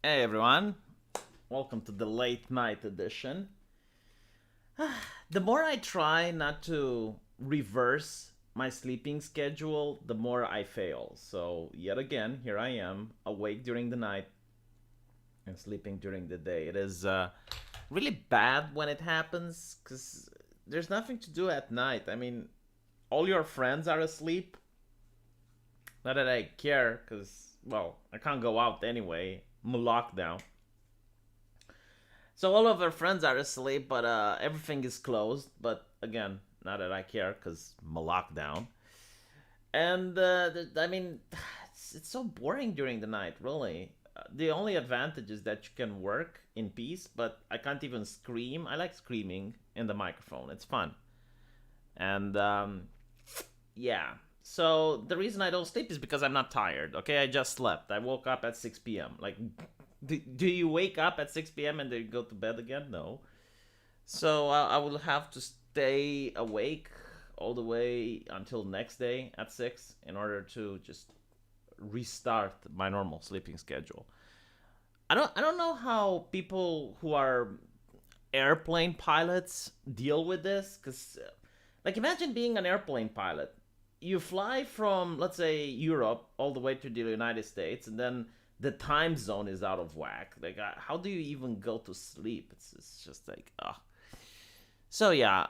Hey everyone, welcome to the late night edition. The more I try not to reverse my sleeping schedule, the more I fail. So, yet again, here I am, awake during the night and sleeping during the day. It is really bad when it happens because there's nothing to do at night. I mean, all your friends are asleep. Not that I care because, well, I can't go out anyway. I'm locked down. So all of our friends are asleep, but everything is closed. But again, not that I care, cause I'm locked down. And I mean, it's so boring during the night. Really, the only advantage is that you can work in peace. But I can't even scream. I like screaming in the microphone. It's fun. And yeah. So the reason I don't sleep is because I'm not tired. Okay, I just slept. I woke up at 6 p.m. Like, do you wake up at 6 p.m. and then you go to bed again? No. So I will have to stay awake all the way until next day at 6 in order to just restart my normal sleeping schedule. I don't know how people who are airplane pilots deal with this cuz like imagine being an airplane pilot. You fly from let's say Europe all the way to the United States and then the time zone is out of whack. Like how do you even go to sleep? It's just like ugh. So yeah,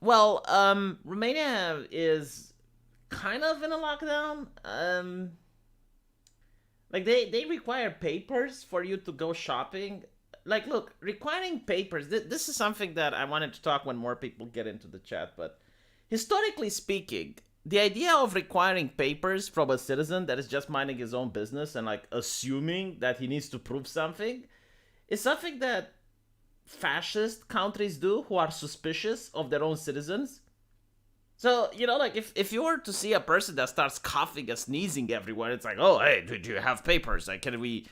Romania is kind of in a lockdown. Like they require papers for you to go shopping. Like, look, requiring papers. This is something that I wanted to talk when more people get into the chat. But historically speaking, the idea of requiring papers from a citizen that is just minding his own business and like assuming that he needs to prove something is something that fascist countries do who are suspicious of their own citizens. So, like if you were to see a person that starts coughing and sneezing everywhere, it's like, oh, hey, do you have papers? Like, can we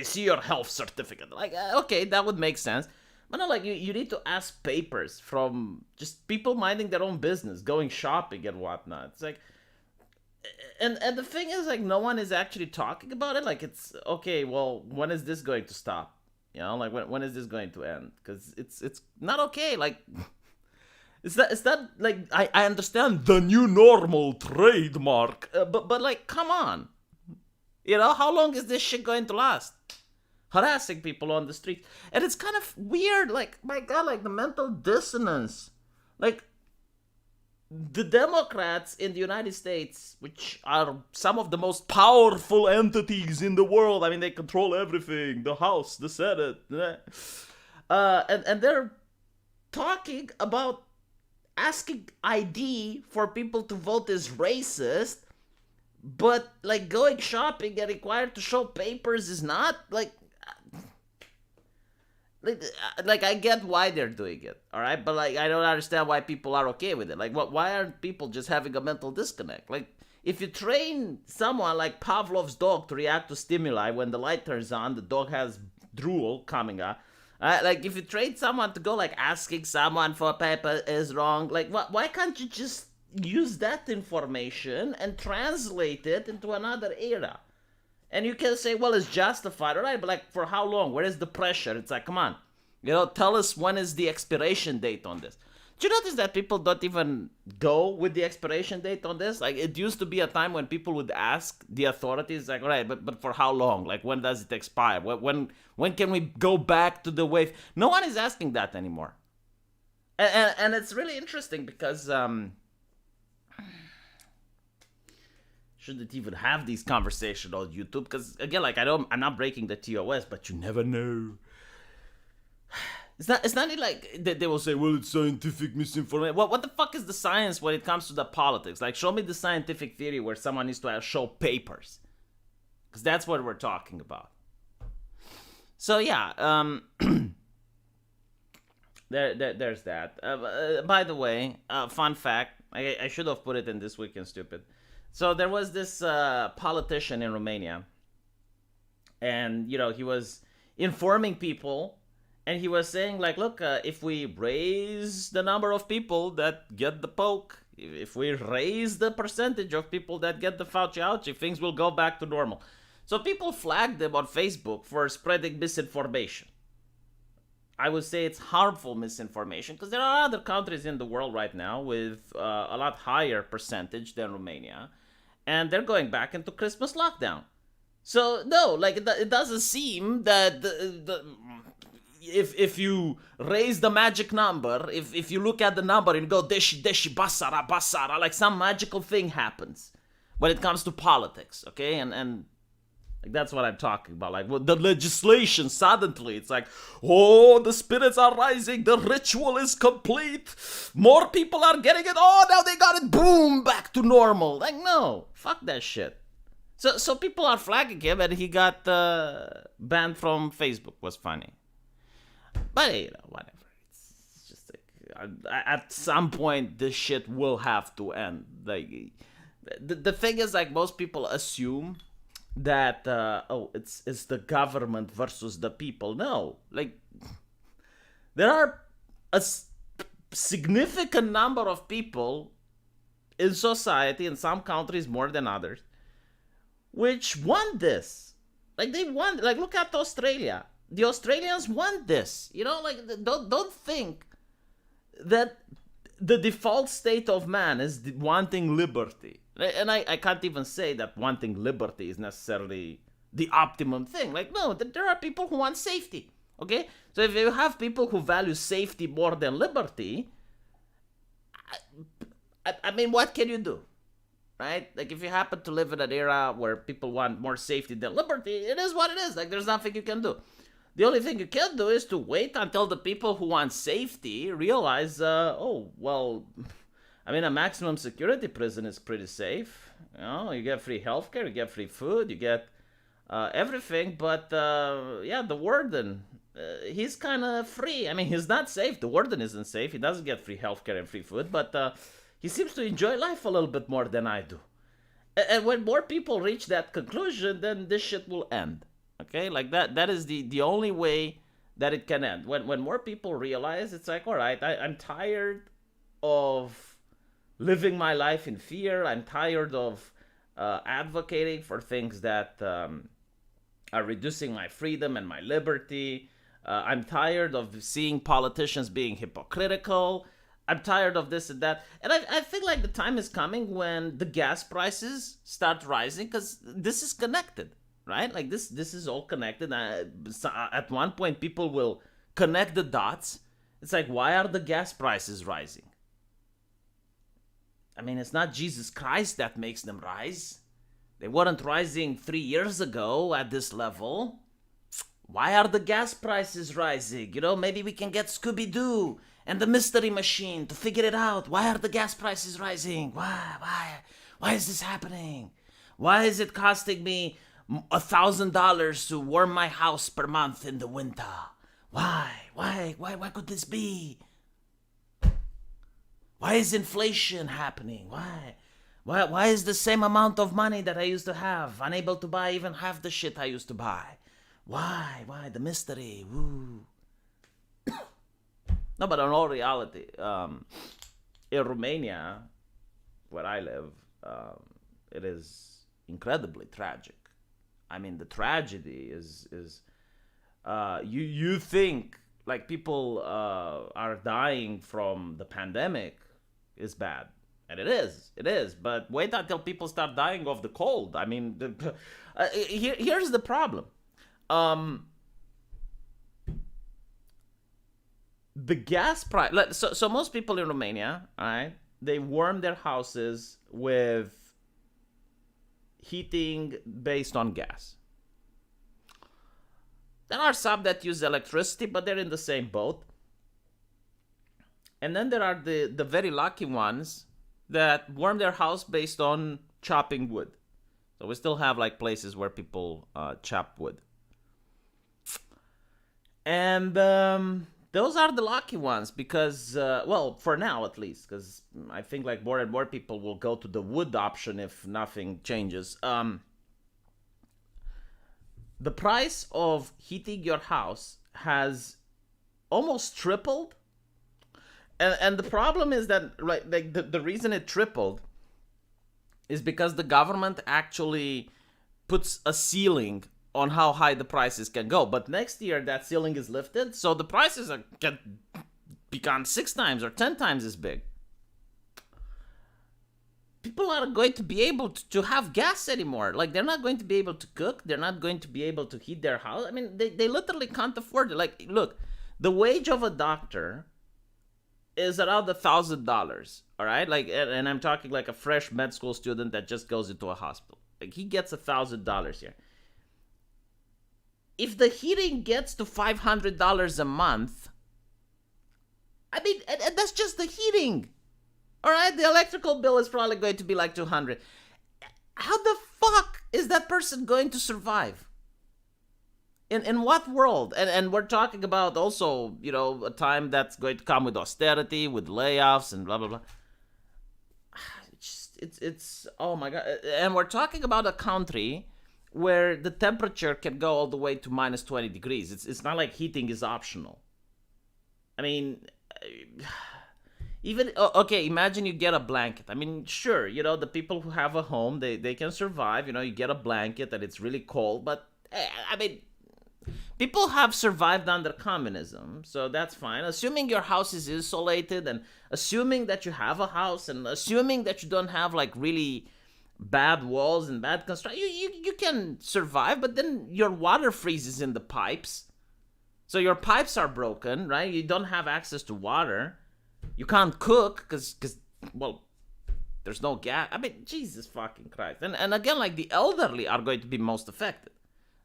see your health certificate? Like, okay, that would make sense. But no, like, you need to ask papers from just people minding their own business, going shopping and whatnot. It's like, and the thing is, like, no one is actually talking about it. Like, it's, okay, well, when is this going to stop? Like, when is this going to end? Because it's not okay. Like, it's not like I understand the new normal trademark, but like, come on, how long is this shit going to last? Harassing people on the street, and it's kind of weird. Like, my God, like the mental dissonance, like the Democrats in the United States, which are some of the most powerful entities in the world. I mean, they control everything: the House, the Senate, and they're talking about asking ID for people to vote is racist, but like going shopping and required to show papers is not. Like I get why they're doing it, all right, but like I don't understand why people are okay with it. Like, what? Why aren't people just having a mental disconnect? Like, if you train someone like Pavlov's dog to react to stimuli when the light turns on, the dog has drool coming up. Like, if you train someone to go like asking someone for a paper is wrong, like why can't you just use that information and translate it into another era? And you can say, well, it's justified, all right, but like for how long? Where is the pressure? It's like, come on, tell us when is the expiration date on this. Do you notice that people don't even go with the expiration date on this? Like, it used to be a time when people would ask the authorities, like, all right, but for how long? Like, when does it expire? When can we go back to the wave? No one is asking that anymore. And it's really interesting because shouldn't even have these conversations on YouTube because again, like I'm not breaking the TOS, but you never know. It's not like they will say, well, it's scientific misinformation. Well, what the fuck is the science when it comes to the politics? Like, show me the scientific theory where someone needs to show papers, because that's what we're talking about. So yeah, there's that. By the way, fun fact, I should have put it in This Week in Stupid. So there was this politician in Romania, and he was informing people, and he was saying like, look, if we raise the number of people that get the poke, if we raise the percentage of people that get the Fauci ouchie, things will go back to normal. So people flagged them on Facebook for spreading misinformation. I would say it's harmful misinformation because there are other countries in the world right now with a lot higher percentage than Romania, and they're going back into Christmas lockdown. So no, like it doesn't seem that if you raise the magic number, if you look at the number and go deshi deshi basara basara, like some magical thing happens when it comes to politics, okay? And like that's what I'm talking about. Like with the legislation, suddenly it's like, oh, the spirits are rising, the ritual is complete, more people are getting it. Oh, now they got it. Boom, back to normal. Like no, fuck that shit. So people are flagging him, and he got banned from Facebook. Was funny, but whatever. It's just like at some point this shit will have to end. Like the thing is, like most people assume that it's the government versus the people. No, like there are a significant number of people in society, in some countries more than others, which won this. Like they won. Like look at Australia. The Australians won this. You know, like don't think that the default state of man is wanting liberty. And I can't even say that wanting liberty is necessarily the optimum thing. Like, no, there are people who want safety, okay? So if you have people who value safety more than liberty, I mean, what can you do, right? Like, if you happen to live in an era where people want more safety than liberty, it is what it is. Like, there's nothing you can do. The only thing you can do is to wait until the people who want safety realize, oh, well... I mean, a maximum security prison is pretty safe. You know, you get free healthcare, you get free food, you get everything. But yeah, the warden, he's kind of free. I mean, he's not safe. The warden isn't safe. He doesn't get free healthcare and free food, but he seems to enjoy life a little bit more than I do. And when more people reach that conclusion, then this shit will end. Okay, like that is the only way that it can end. When more people realize, it's like, all right, I'm tired of living my life in fear. I'm tired of advocating for things that are reducing my freedom and my liberty. I'm tired of seeing politicians being hypocritical. I'm tired of this and that. And I feel like the time is coming when the gas prices start rising because this is connected, right? Like this is all connected. At one point, people will connect the dots. It's like, why are the gas prices rising? I mean, it's not Jesus Christ that makes them rise. They weren't rising 3 years ago at this level. Why are the gas prices rising? You know, maybe we can get Scooby-Doo and the Mystery Machine to figure it out. Why are the gas prices rising? Why is this happening? Why is it costing me $1,000 to warm my house per month in the winter? Why could this be? Why is inflation happening? Why is the same amount of money that I used to have unable to buy even half the shit I used to buy? Why? The mystery. Woo. No, but in all reality, in Romania, where I live, it is incredibly tragic. I mean, the tragedy is you think like people are dying from the pandemic is bad, and it is. But wait until people start dying of the cold. I mean, here's the problem. The gas price. So most people in Romania, all right, they warm their houses with heating based on gas. There are some that use electricity, but they're in the same boat. And then there are the very lucky ones that warm their house based on chopping wood. So we still have like places where people chop wood. And those are the lucky ones because, well, for now at least, because I think like more and more people will go to the wood option if nothing changes. The price of heating your house has almost tripled. And the problem is that the reason it tripled is because the government actually puts a ceiling on how high the prices can go. But next year, that ceiling is lifted, so the prices can become 6 times or 10 times as big. People aren't going to be able to have gas anymore. Like, they're not going to be able to cook. They're not going to be able to heat their house. I mean, they literally can't afford it. Like, look, the wage of a doctor is around $1,000, all right? Like, and I'm talking like a fresh med school student that just goes into a hospital. Like, he gets $1,000 here. If the heating gets to $500 a month, I mean, and that's just the heating. All right, the electrical bill is probably going to be like $200. How the fuck is that person going to survive? In what world? And we're talking about also, you know, a time that's going to come with austerity, with layoffs, and blah blah blah. It's oh my god. And we're talking about a country where the temperature can go all the way to minus 20 degrees. It's not like heating is optional. I mean, even, okay, imagine you get a blanket. I mean, sure, you know, the people who have a home, they can survive. You know, you get a blanket and it's really cold. But, I mean, people have survived under communism, so that's fine. Assuming your house is insulated, and assuming that you have a house, and assuming that you don't have, like, really bad walls and bad construction, you can survive. But then your water freezes in the pipes. So your pipes are broken, right? You don't have access to water. You can't cook because well, there's no gas. I mean, Jesus fucking Christ. And again, like, the elderly are going to be most affected.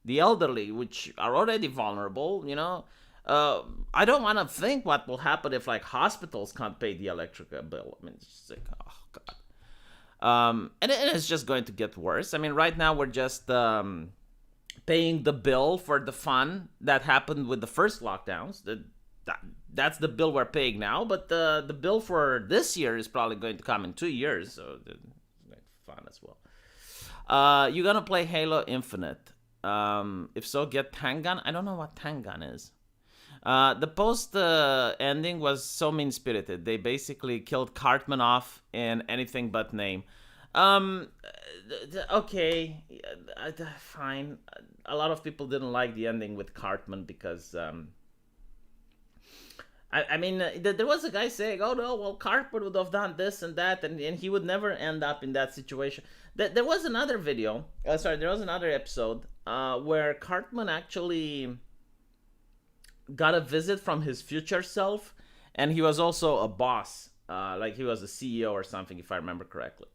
The elderly, which are already vulnerable, you know. I don't want to think what will happen if, like, hospitals can't pay the electric bill. I mean, it's just like, oh, God. And it's just going to get worse. I mean, right now we're just paying the bill for the fun that happened with the first lockdowns. That's the bill we're paying now, but the bill for this year is probably going to come in 2 years, so it's fun as well. You're gonna play Halo Infinite. If so, get Tangan. I don't know what Tangan is. The post ending was so mean-spirited. They basically killed Cartman off in anything but name. Okay, fine. A lot of people didn't like the ending with Cartman because... I mean, there was a guy saying, oh no, well, Cartman would have done this and that, and he would never end up in that situation. There was another video, there was another episode where Cartman actually got a visit from his future self, and he was also a boss, like he was a CEO or something, if I remember correctly.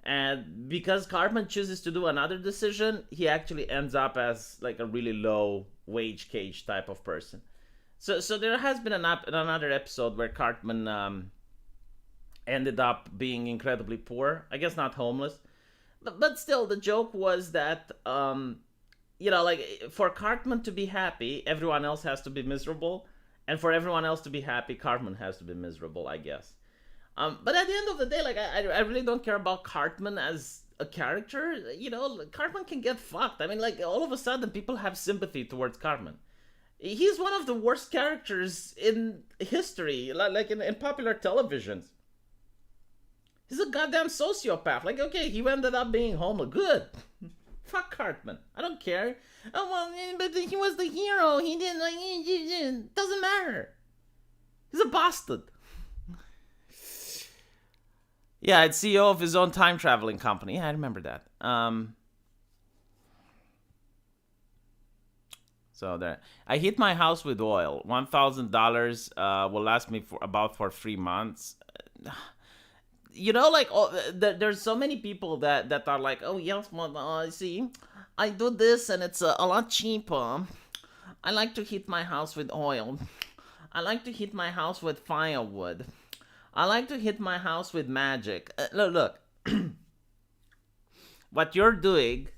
And because Cartman chooses to do another decision, he actually ends up as like a really low wage cage type of person. So there has been another episode where Cartman ended up being incredibly poor. I guess not homeless. But still, the joke was that, you know, like, for Cartman to be happy, everyone else has to be miserable. And for everyone else to be happy, Cartman has to be miserable, I guess. But at the end of the day, like, I really don't care about Cartman as a character. You know, Cartman can get fucked. I mean, like, all of a sudden, people have sympathy towards Cartman. He's one of the worst characters in history, like in popular televisions. He's a goddamn sociopath. Like, okay, he ended up being homeless. Good. Fuck Cartman. I don't care. Oh, well, but he was the hero. He didn't, like, doesn't matter. He's a bastard. Yeah, it's CEO of his own time traveling company. Yeah, I remember that. So there, I hit my house with oil. $1,000 will last me for 3 months. You know, like, there's so many people that are like, oh yes, see, I do this and it's a lot cheaper. I like to heat my house with oil. I like to heat my house with firewood. I like to heat my house with magic. Look. What you're doing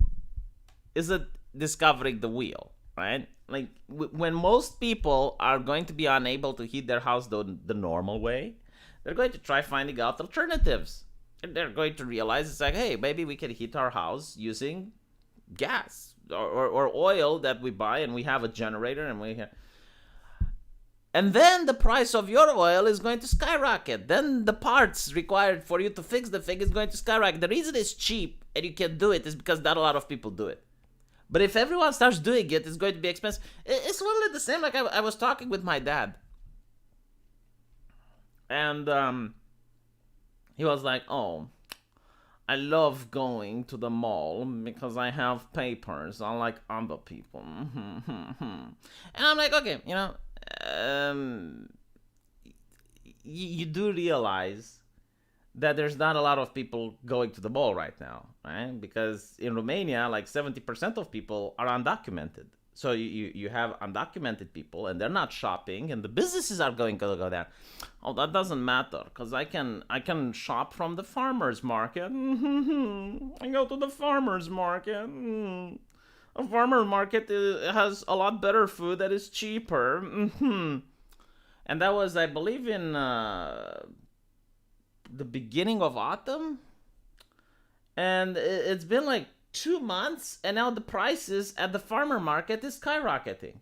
isn't discovering the wheel, right? Like, when most people are going to be unable to heat their house the normal way, they're going to try finding out alternatives. And they're going to realize it's like, hey, maybe we can heat our house using gas or oil that we buy, and we have a generator, and then the price of your oil is going to skyrocket. Then the parts required for you to fix the thing is going to skyrocket. The reason it's cheap and you can do it is because not a lot of people do it. But if everyone starts doing it, it's going to be expensive. It's literally the same. Like I was talking with my dad, and he was like, "Oh, I love going to the mall because I have papers, unlike other people." And I'm like, okay, you do realize that there's not a lot of people going to the mall right now, right? Because in Romania, like 70% of people are undocumented. So you have undocumented people, and they're not shopping, and the businesses are going to go down. Oh, that doesn't matter, because I can shop from the farmer's market. I go to the farmer's market. A farmer's market has a lot better food that is cheaper. And that was, I believe, in the beginning of autumn. And it's been like 2 months, and now the prices at the farmer market is skyrocketing.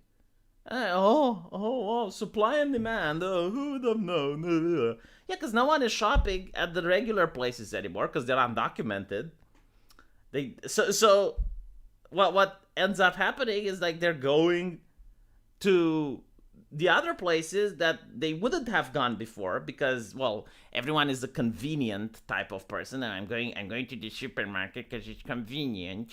Supply and demand. Who would have known? Yeah, because no one is shopping at the regular places anymore because they're undocumented. So what ends up happening is like they're going to the other places that they wouldn't have gone before because, well, everyone is a convenient type of person, and I'm going to the supermarket because it's convenient.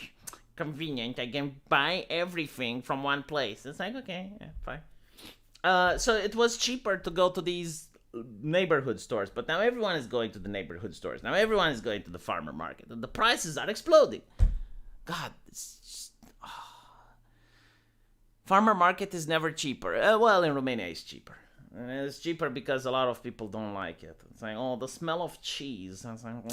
I can buy everything from one place. It's like, okay, yeah, fine. So it was cheaper to go to these neighborhood stores, but now everyone is going to the neighborhood stores. Now everyone is going to the farmer market, and the prices are exploding. God, it's just... Farmer market is never cheaper. Well, in Romania it's cheaper. It's cheaper because a lot of people don't like it. It's like, the smell of cheese. It's like,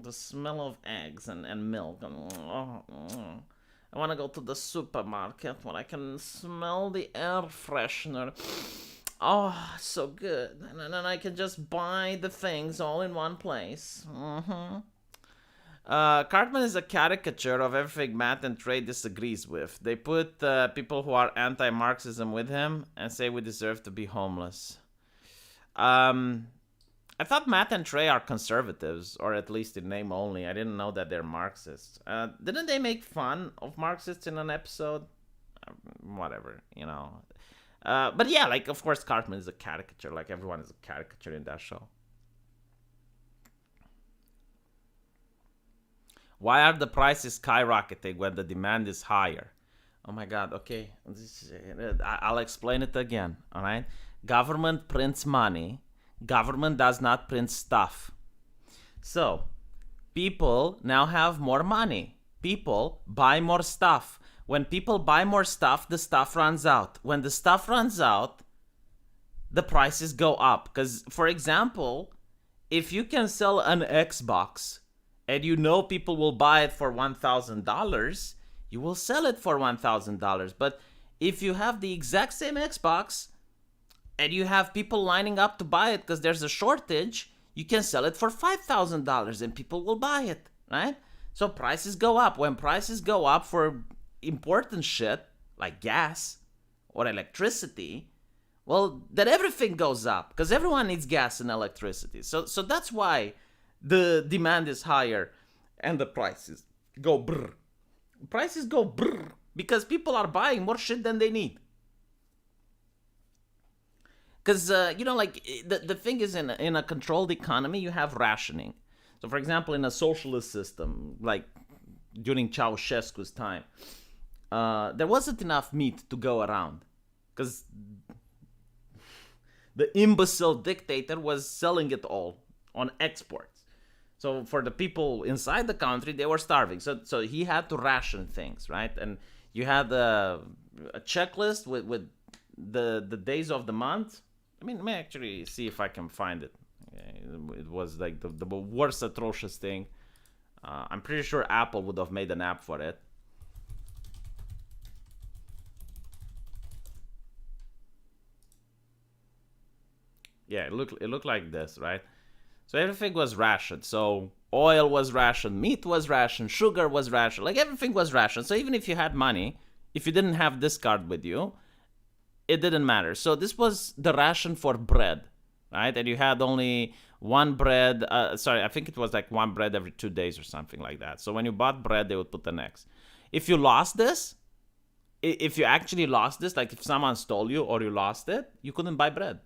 the smell of eggs and milk. I want to go to the supermarket where I can smell the air freshener. Oh, so good. And then I can just buy the things all in one place. Cartman is a caricature of everything Matt and Trey disagrees with. They put people who are anti-Marxism with him and say we deserve to be homeless. I thought Matt and Trey are conservatives, or at least in name only. I didn't know that they're Marxists. Didn't they make fun of Marxists in an episode? Whatever, But yeah, like, of course, Cartman is a caricature. Like, everyone is a caricature in that show. Why are the prices skyrocketing when the demand is higher? Oh my God, okay. I'll explain it again, all right? Government prints money. Government does not print stuff. So, people now have more money. People buy more stuff. When people buy more stuff, the stuff runs out. When the stuff runs out, the prices go up. Because, for example, if you can sell an Xbox and people will buy it for $1,000, you will sell it for $1,000. But if you have the exact same Xbox and you have people lining up to buy it because there's a shortage, you can sell it for $5,000 and people will buy it, right? So prices go up. When prices go up for important shit like gas or electricity, well, then everything goes up because everyone needs gas and electricity. So that's why the demand is higher and the prices go brr. Prices go brr because people are buying more shit than they need. Because, the thing is, in a controlled economy, you have rationing. So, for example, in a socialist system, like during Ceausescu's time, there wasn't enough meat to go around. Because the imbecile dictator was selling it all on exports. So for the people inside the country, they were starving. So he had to ration things, right? And you had a checklist with the days of the month. I mean, let me actually see if I can find it. It was like the worst atrocious thing. I'm pretty sure Apple would have made an app for it. Yeah, it looked like this, right? So everything was rationed. So oil was rationed, meat was rationed, sugar was rationed. Like, everything was rationed. So even if you had money, if you didn't have this card with you, it didn't matter. So this was the ration for bread, right? And you had only one bread. I think it was like one bread every 2 days or something like that. So when you bought bread, they would put the next. If you lost this, if you actually lost this, like if someone stole you or you lost it, you couldn't buy bread.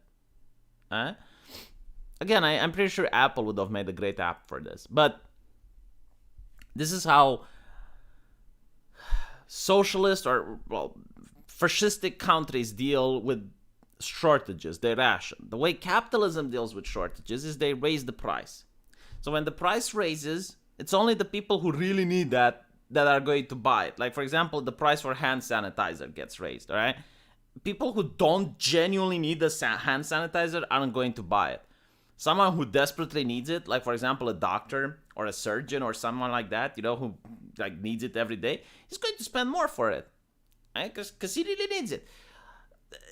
Again, I'm pretty sure Apple would have made a great app for this. But this is how socialist or, well, fascistic countries deal with shortages. They ration. The way capitalism deals with shortages is they raise the price. So when the price raises, it's only the people who really need that are going to buy it. Like, for example, the price for hand sanitizer gets raised, all right? People who don't genuinely need the hand sanitizer aren't going to buy it. Someone who desperately needs it, like, for example, a doctor or a surgeon or someone like that, who like needs it every day, he's going to spend more for it, right? Because he really needs it.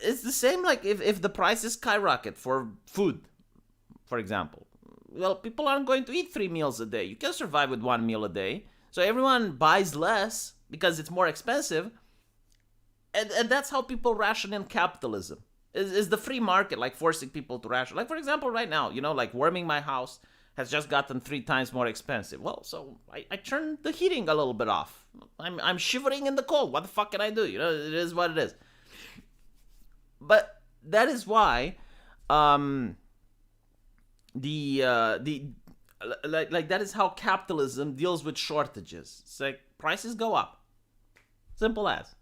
It's the same like if the prices skyrocket for food, for example. Well, people aren't going to eat 3 meals a day. You can survive with 1 meal a day. So everyone buys less because it's more expensive. And that's how people ration in capitalism. Is the free market, like forcing people to ration. Like, for example, right now, like warming my house has just gotten 3 times more expensive. Well, so I turned the heating a little bit off. I'm shivering in the cold. What the fuck can I do? It is what it is. But that is why that is how capitalism deals with shortages. It's like prices go up. Simple as.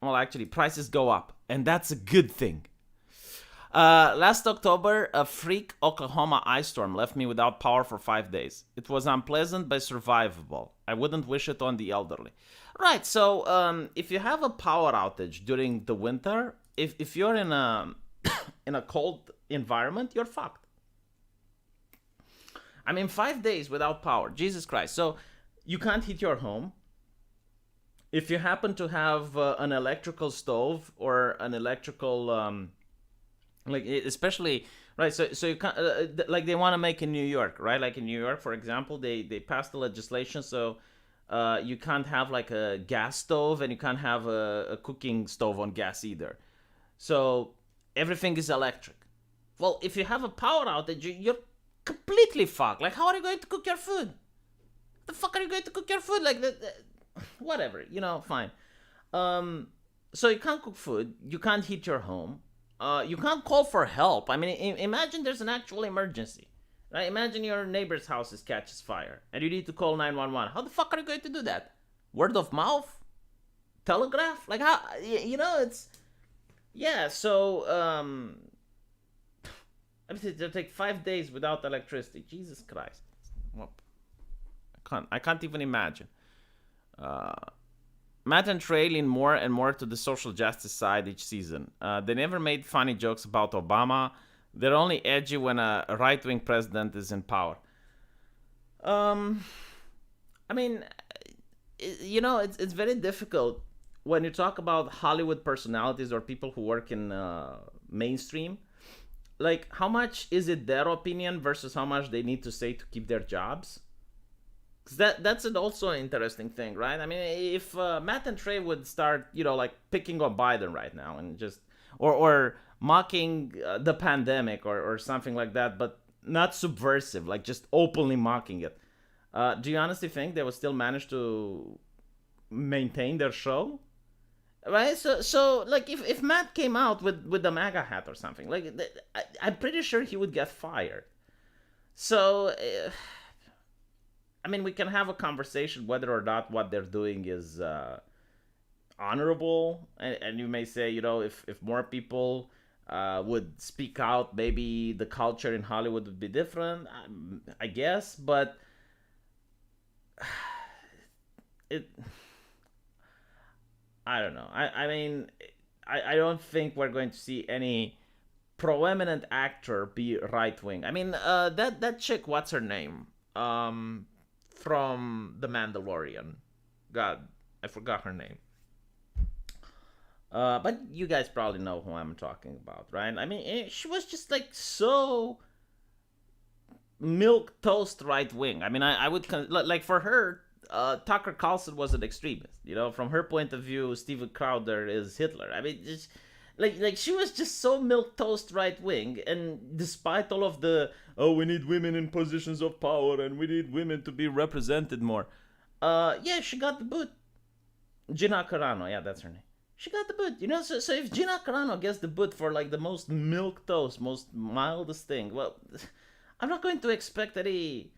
Well, actually, prices go up, and that's a good thing. Last October, a freak Oklahoma ice storm left me without power for 5 days. It was unpleasant but survivable. I wouldn't wish it on the elderly. Right, so if you have a power outage during the winter, if you're in a in a cold environment, you're fucked. I mean, 5 days without power, Jesus Christ. So you can't heat your home. If you happen to have an electrical stove or an electrical, especially, right, so you can't, like they want to make in New York, right? Like in New York, for example, they passed the legislation so you can't have like a gas stove and you can't have a cooking stove on gas either. So everything is electric. Well, if you have a power outage, you're completely fucked. Like, how are you going to cook your food? The fuck are you going to cook your food? Like, whatever, fine. So you can't cook food. You can't heat your home. You can't call for help. I mean, imagine there's an actual emergency. Right? Imagine your neighbor's house catches fire and you need to call 911. How the fuck are you going to do that? Word of mouth? Telegraph? Like, how? It's... Yeah, so... it'll take 5 days without electricity. Jesus Christ. Well, I can't even imagine. Matt and Trey lean more and more to the social justice side each season. They never made funny jokes about Obama. They're only edgy when a right-wing president is in power. I mean, it's very difficult when you talk about Hollywood personalities or people who work in mainstream. Like, how much is it their opinion versus how much they need to say to keep their jobs? Because that's also an interesting thing, right? I mean, if Matt and Trey would start, like picking on Biden right now and just, or mocking the pandemic or something like that, but not subversive, like just openly mocking it. Do you honestly think they would still manage to maintain their show? Right? So like if Matt came out with the MAGA hat or something, like I'm pretty sure he would get fired. So... I mean, we can have a conversation whether or not what they're doing is honorable. And you may say, if more people would speak out, maybe the culture in Hollywood would be different, I guess. But I don't know. I mean, I don't think we're going to see any proeminent actor be right-wing. I mean, that chick, what's her name? From The Mandalorian. God, I forgot her name. But you guys probably know who I'm talking about, right? I mean, she was just like so milk toast right wing. I mean, I would like for her, Tucker Carlson was an extremist. From her point of view, Steven Crowder is Hitler. I mean, just like she was just so milk toast right wing, and despite all of the we need women in positions of power and we need women to be represented more. Yeah, she got the boot. Gina Carano, yeah, that's her name. She got the boot. So if Gina Carano gets the boot for like the most milk toast, most mildest thing, well, I'm not going to expect any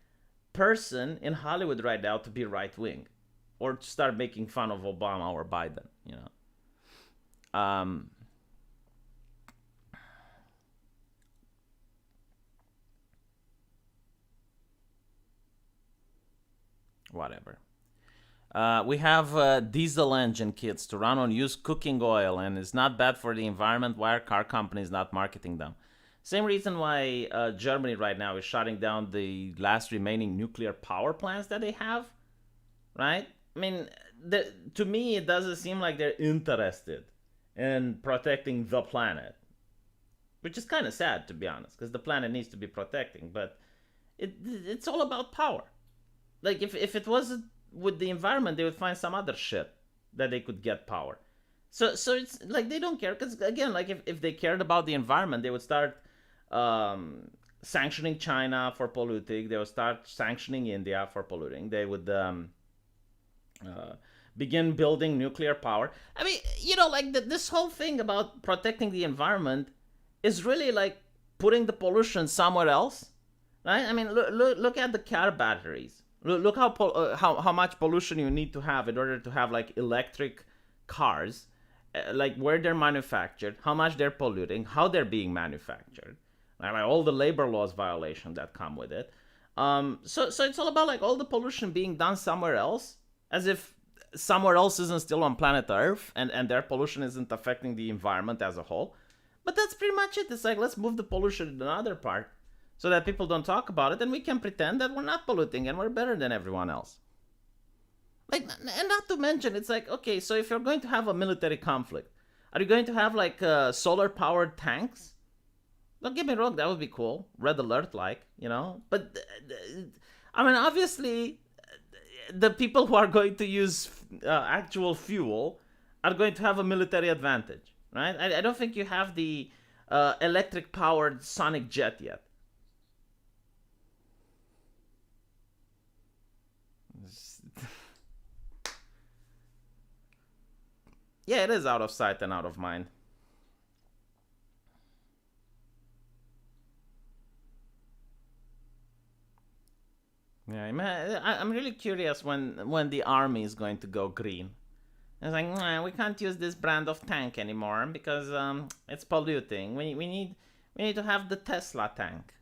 person in Hollywood right now to be right wing, or to start making fun of Obama or Biden. Um, Whatever. We have diesel engine kits to run on used cooking oil, and it's not bad for the environment. Why are car companies not marketing them? Same reason why Germany right now is shutting down the last remaining nuclear power plants that they have, right? I mean, to me, it doesn't seem like they're interested in protecting the planet, which is kind of sad, to be honest, because the planet needs to be protecting, but it's all about power. Like, if it wasn't with the environment, they would find some other shit that they could get power. So it's like they don't care, because again, like if they cared about the environment, they would start sanctioning China for polluting. They would start sanctioning India for polluting. They would begin building nuclear power. I mean, like this whole thing about protecting the environment is really like putting the pollution somewhere else, right? I mean, look at the car batteries. Look how much pollution you need to have in order to have like electric cars, like where they're manufactured, how much they're polluting, how they're being manufactured, right? Like all the labor laws violations that come with it. So it's all about like all the pollution being done somewhere else, as if somewhere else isn't still on planet Earth, and their pollution isn't affecting the environment as a whole. But that's pretty much it. It's like, let's move the pollution to another part so that people don't talk about it, and we can pretend that we're not polluting and we're better than everyone else. Like, and not to mention, it's like, okay, so if you're going to have a military conflict, are you going to have like solar powered tanks? Don't get me wrong, that would be cool. Red alert, But I mean, obviously, the people who are going to use actual fuel are going to have a military advantage, right? I don't think you have the electric powered sonic jet yet. Yeah, it is out of sight and out of mind. Yeah, I'm really curious when the army is going to go green. It's like, nah, we can't use this brand of tank anymore because it's polluting. We need to have the Tesla tank.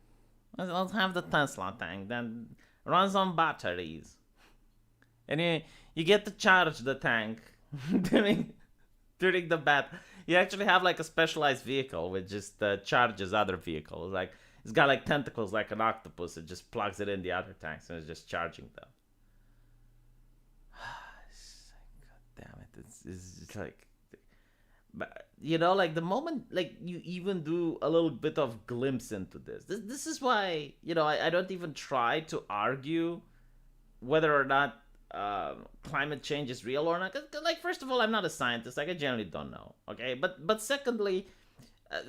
Let's have the Tesla tank that runs on batteries, and you get to charge the tank during the bat. You actually have like a specialized vehicle which just charges other vehicles. Like, it's got like tentacles like an octopus. It just plugs it in the other tanks and it's just charging them. God damn it! It's just like, but like the moment like you even do a little bit of glimpse into this is why I don't even try to argue whether or not climate change is real or not. 'Cause, like, first of all, I'm not a scientist. Like, I generally don't know. Okay, but secondly,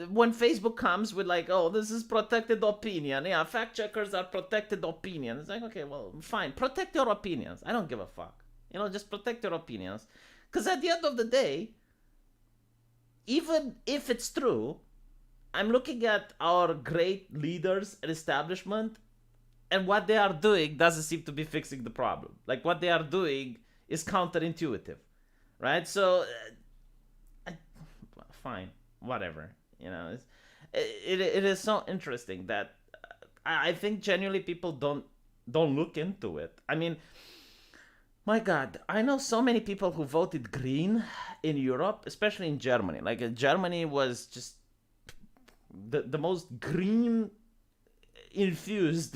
when Facebook comes with like, oh, this is protected opinion, yeah, fact checkers are protected opinion. It's like, okay, well, fine, protect your opinions. I don't give a fuck. Just protect your opinions, because at the end of the day, even if it's true, I'm looking at our great leaders and establishment, and what they are doing doesn't seem to be fixing the problem. Like, what they are doing is counterintuitive, right? So, fine, whatever. It is so interesting that I think genuinely people don't look into it. I mean, my God, I know so many people who voted green in Europe, especially in Germany. Like, Germany was just the most green infused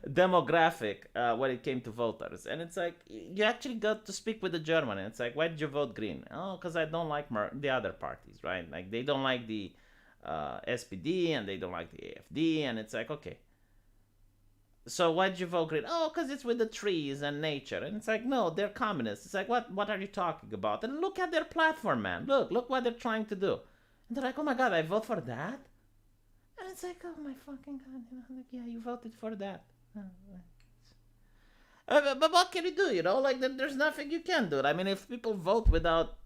demographic when it came to voters. And it's like, you actually got to speak with the German, and it's like, why did you vote green? Oh, because I don't like the other parties, right? Like, they don't like the SPD, and they don't like the AFD, and it's like, okay, so why did you vote green? Oh, because it's with the trees and nature. And it's like, no, they're communists. It's like, what are you talking about? And look at their platform, man. Look what they're trying to do. And they're like, oh my God, I vote for that? And it's like, oh my fucking God, like, yeah, you voted for that. But what can you do? Like there's nothing you can do. I mean, if people vote without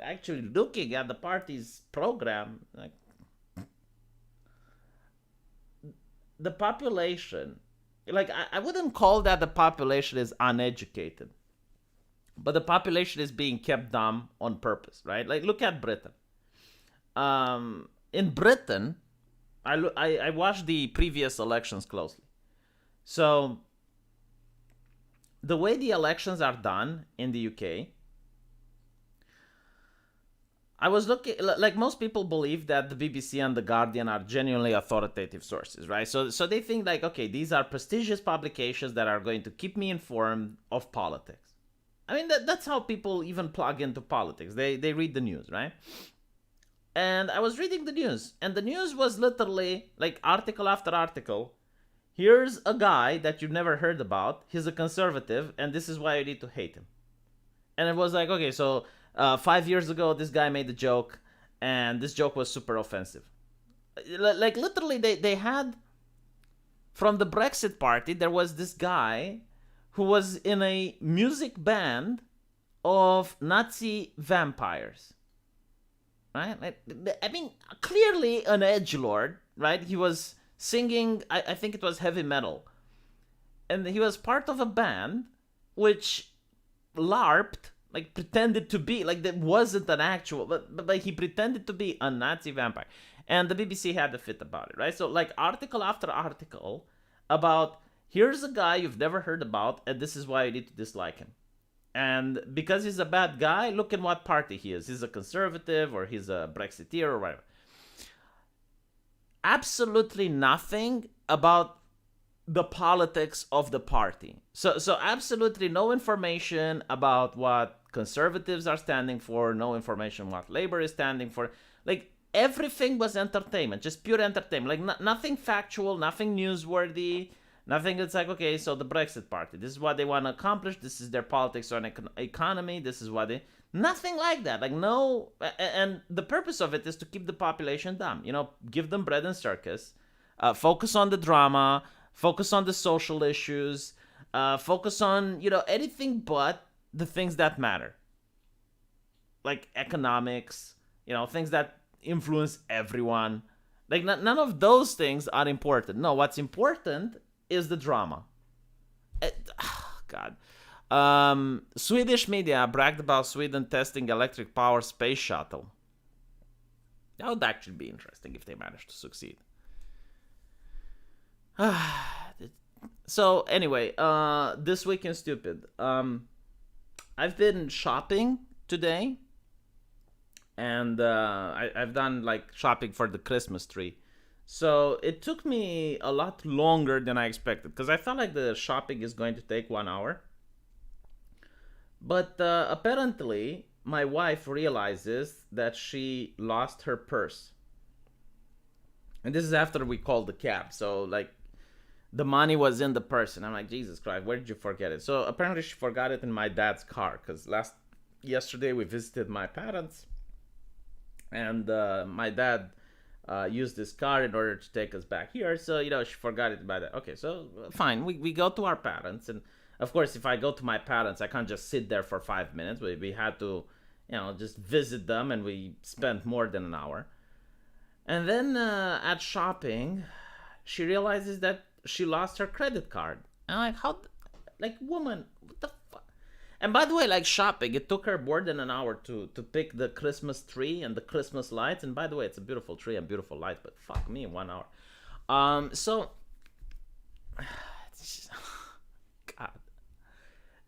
actually looking at the party's program, like the population, like I wouldn't call that the population is uneducated, but the population is being kept dumb on purpose, right? Like look at Britain. In Britain, I watched the previous elections closely. So the way the elections are done in the UK, I was looking, like most people believe that the BBC and the Guardian are genuinely authoritative sources, right? So they think like, okay, these are prestigious publications that are going to keep me informed of politics. I mean, that's how people even plug into politics. They read the news, right? And I was reading the news, and the news was literally like article after article. Here's a guy that you've never heard about. He's a conservative, and this is why you need to hate him. And it was like, okay, so 5 years ago, this guy made a joke, and this joke was super offensive. Like literally, they had from the Brexit party, there was this guy who was in a music band of Nazi vampires. Right? I mean, clearly an edgelord, right? He was singing, I think it was heavy metal. And he was part of a band which LARPed, like pretended to be, like that wasn't an actual, but he pretended to be a Nazi vampire. And the BBC had a fit about it, right? So, like, article after article about here's a guy you've never heard about, and this is why you need to dislike him. And because he's a bad guy, look in what party he is. He's a conservative or he's a Brexiteer or whatever. Absolutely nothing about the politics of the party. So absolutely no information about what conservatives are standing for, no information what Labour is standing for. Like everything was entertainment, just pure entertainment. Like nothing factual, nothing newsworthy. Nothing that's like, okay, so the Brexit party, this is what they want to accomplish, this is their politics on economy, this is what they... Nothing like that. Like, no... And the purpose of it is to keep the population dumb. Give them bread and circus. Focus on the drama. Focus on the social issues. Focus on, anything but the things that matter. Like economics. Things that influence everyone. Like, none of those things are important. No, what's important is the drama. God. Swedish media bragged about Sweden testing electric power space shuttle. That would actually be interesting if they managed to succeed. So anyway, this week in stupid. I've been shopping today, and I've done like shopping for the Christmas tree. So it took me a lot longer than I expected because I felt like the shopping is going to take 1 hour. But apparently, my wife realizes that she lost her purse. And this is after we called the cab. So, like, the money was in the purse. And I'm like, Jesus Christ, where did you forget it? So apparently she forgot it in my dad's car because yesterday we visited my parents. And my dad... used this car in order to take us back here. So, she forgot it by that. Okay, so fine. We go to our parents. And of course, if I go to my parents, I can't just sit there for 5 minutes. We had to, just visit them. And we spent more than an hour. And then at shopping, she realizes that she lost her credit card. And I'm like, how? Like, woman, what the fuck? And by the way, like shopping, it took her more than an hour to pick the Christmas tree and the Christmas lights. And by the way, it's a beautiful tree and beautiful lights, but fuck me, 1 hour. So, God.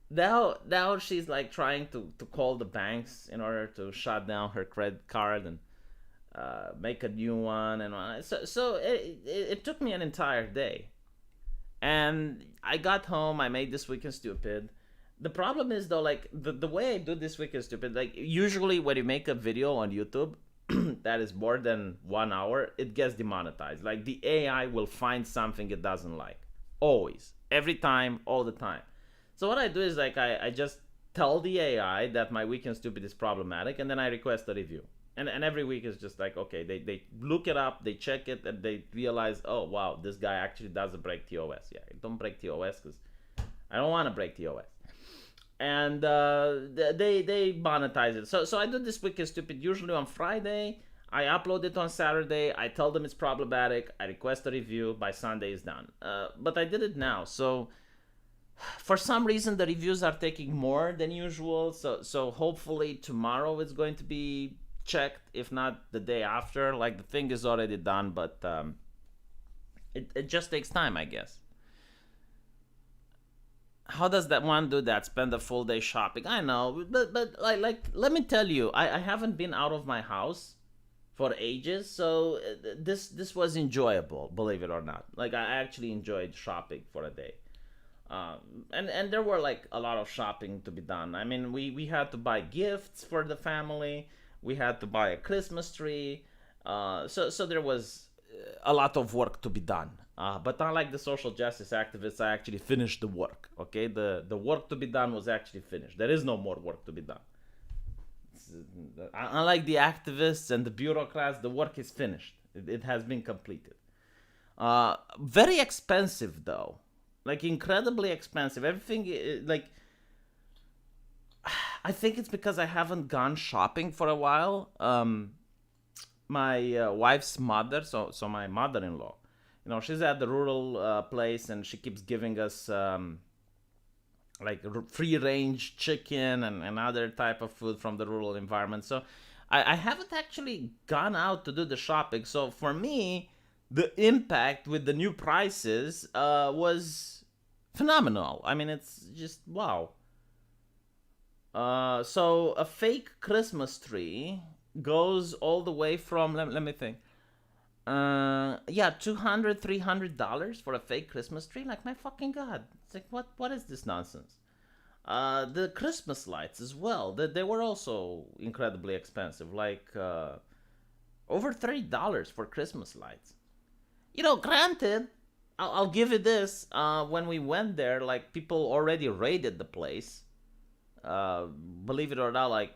Now she's like trying to call the banks in order to shut down her credit card and make a new one. And so it took me an entire day. And I got home, I made This Week in Stupid. The problem is though, like the way I do This Week is Stupid, like usually when you make a video on YouTube that is more than 1 hour, it gets demonetized. Like the AI will find something it doesn't like. Always. Every time, all the time. So what I do is like I just tell the AI that my Week in Stupid is problematic, and then I request a review. And every week is just like, okay, they look it up, they check it, and they realize, oh wow, this guy actually doesn't break TOS. Yeah, don't break TOS because I don't want to break the OS. And they monetize it. So I do this Wicked Stupid usually on Friday. I upload it on Saturday. I tell them it's problematic. I request a review. By Sunday, it's done. But I did it now. So for some reason, the reviews are taking more than usual. So hopefully tomorrow it's going to be checked. If not, the day after. Like, the thing is already done, but it just takes time, I guess. How does that one do that? Spend a full day shopping? I know, but like let me tell you, I haven't been out of my house for ages, so this was enjoyable, believe it or not. Like, I actually enjoyed shopping for a day. And there were like a lot of shopping to be done. I mean, we had to buy gifts for the family. We had to buy a Christmas tree. So there was a lot of work to be done. But unlike the social justice activists, I actually finished the work. Okay, the work to be done was actually finished. There is no more work to be done. Unlike the activists and the bureaucrats, the work is finished. It has been completed. Very expensive though, like incredibly expensive. Everything, like, I think it's because I haven't gone shopping for a while. My wife's mother, so my mother-in-law, she's at the rural place, and she keeps giving us like free range chicken and other type of food from the rural environment. So I haven't actually gone out to do the shopping. So for me, the impact with the new prices was phenomenal. I mean, it's just wow. So a fake Christmas tree goes all the way from, let me think, yeah, $200-$300 for a fake Christmas tree. Like, my fucking god, it's like, what is this nonsense? The Christmas lights as well, they were also incredibly expensive, like over $30 for Christmas lights. Granted, I'll give you this, when we went there, like, people already raided the place. Believe it or not, like,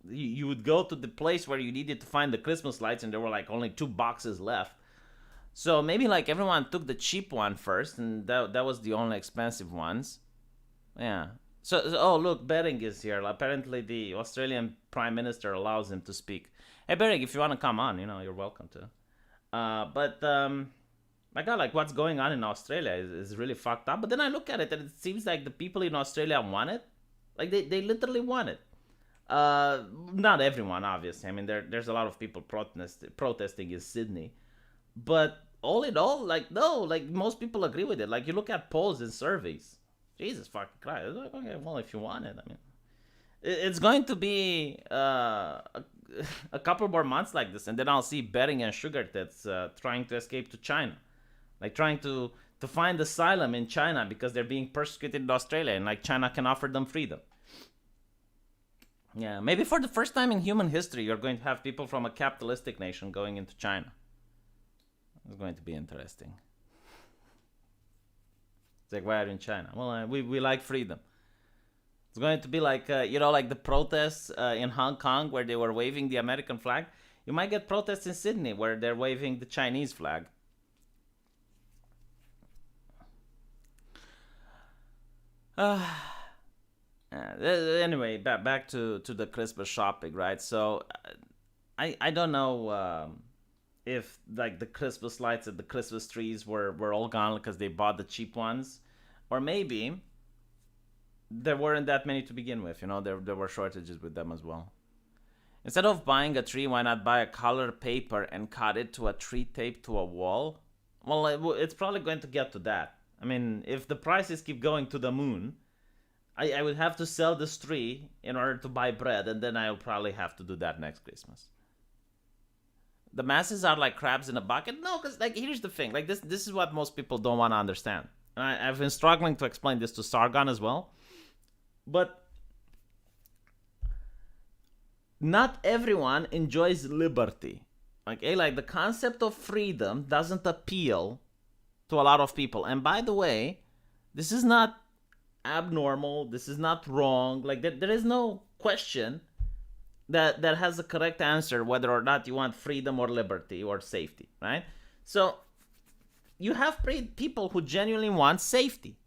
you would go to the place where you needed to find the Christmas lights, and there were like only 2 boxes left. So maybe like everyone took the cheap one first, and that was the only expensive ones. Yeah. So oh, look, Bering is here. Apparently the Australian Prime Minister allows him to speak. Hey Bering, if you want to come on, you're welcome to. But my god, like, what's going on in Australia is really fucked up. But then I look at it, and it seems like the people in Australia want it. Like, they literally want it. Not everyone, obviously. I mean, there's a lot of people protesting in Sydney, but all in all, like, no, like, most people agree with it. Like, you look at polls and surveys. Jesus fucking Christ. Okay, well, if you want it, I mean, it's going to be a couple more months like this, and then I'll see Bering and Sugar Tits trying to escape to China, like trying to find asylum in China because they're being persecuted in Australia, and like China can offer them freedom. Yeah, maybe for the first time in human history, you're going to have people from a capitalistic nation going into China. It's going to be interesting. It's like, why are you in China? Well, we like freedom. It's going to be like, like the protests in Hong Kong where they were waving the American flag. You might get protests in Sydney where they're waving the Chinese flag. Anyway, back to the Christmas shopping, right? So I don't know if like the Christmas lights and the Christmas trees were all gone because they bought the cheap ones, or maybe there weren't that many to begin with. There were shortages with them as well. Instead of buying a tree, why not buy a colored paper and cut it to a tree taped to a wall? Well, it's probably going to get to that. I mean, if the prices keep going to the moon, I would have to sell this tree in order to buy bread, and then I'll probably have to do that next Christmas. The masses are like crabs in a bucket? No, because like, here's the thing. Like, this is what most people don't want to understand. And I've been struggling to explain this to Sargon as well. But not everyone enjoys liberty. Okay, like the concept of freedom doesn't appeal to a lot of people. And by the way, this is not abnormal, this is not wrong. Like, there is no question that has a correct answer whether or not you want freedom or liberty or safety, right? So you have people who genuinely want safety.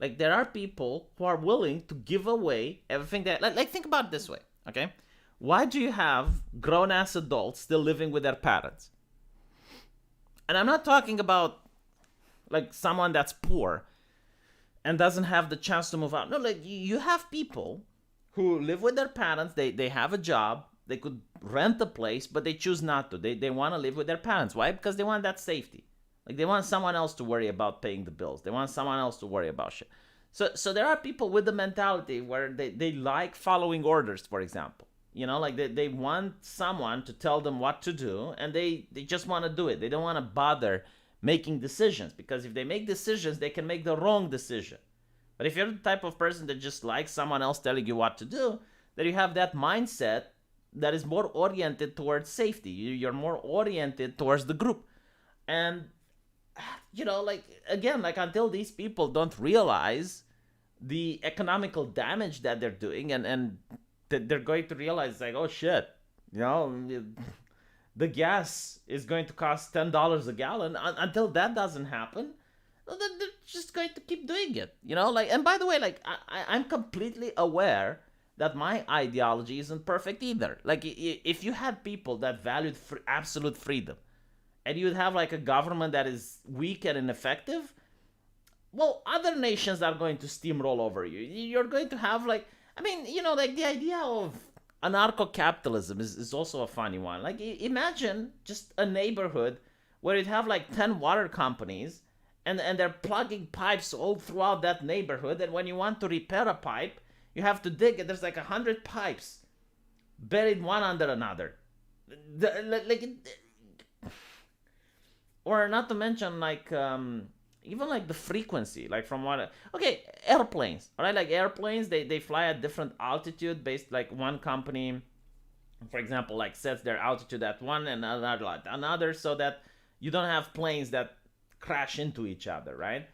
Like there are people who are willing to give away everything that like think about it this way, okay? Why do you have grown ass adults still living with their parents? And I'm not talking about like someone that's poor and doesn't have the chance to move out. No, like you have people who live with their parents, they have a job, they could rent a place, but they choose not to. They want to live with their parents. Why? Because they want that safety. Like they want someone else to worry about paying the bills. They want someone else to worry about shit. So there are people with the mentality where they like following orders, for example. You know, like they want someone to tell them what to do, and they just want to do it. They don't want to bother making decisions, because if they make decisions, they can make the wrong decision. But if you're the type of person that just likes someone else telling you what to do, then you have that mindset that is more oriented towards safety. You're more oriented towards the group. And, you know, like, again, like until these people don't realize the economical damage that they're doing, and they're going to realize, like, oh shit, you know, the gas is going to cost $10 a gallon. Until that doesn't happen, then they're just going to keep doing it, you know. Like, and by the way, like I'm completely aware that my ideology isn't perfect either. Like, if you had people that valued absolute freedom, and you would have like a government that is weak and ineffective, well, other nations are going to steamroll over you. You're going to have like, I mean, you know, like the idea of anarcho-capitalism is also a funny one. Like, imagine just a neighborhood where you'd have like 10 water companies, and they're plugging pipes all throughout that neighborhood, and when you want to repair a pipe, you have to dig, and there's like 100 pipes buried one under another. Or not to mention, like, even like the frequency, like from what, okay, airplanes, all right, like airplanes, they fly at different altitude based, like one company, for example, like sets their altitude at one and another, so that you don't have planes that crash into each other, right?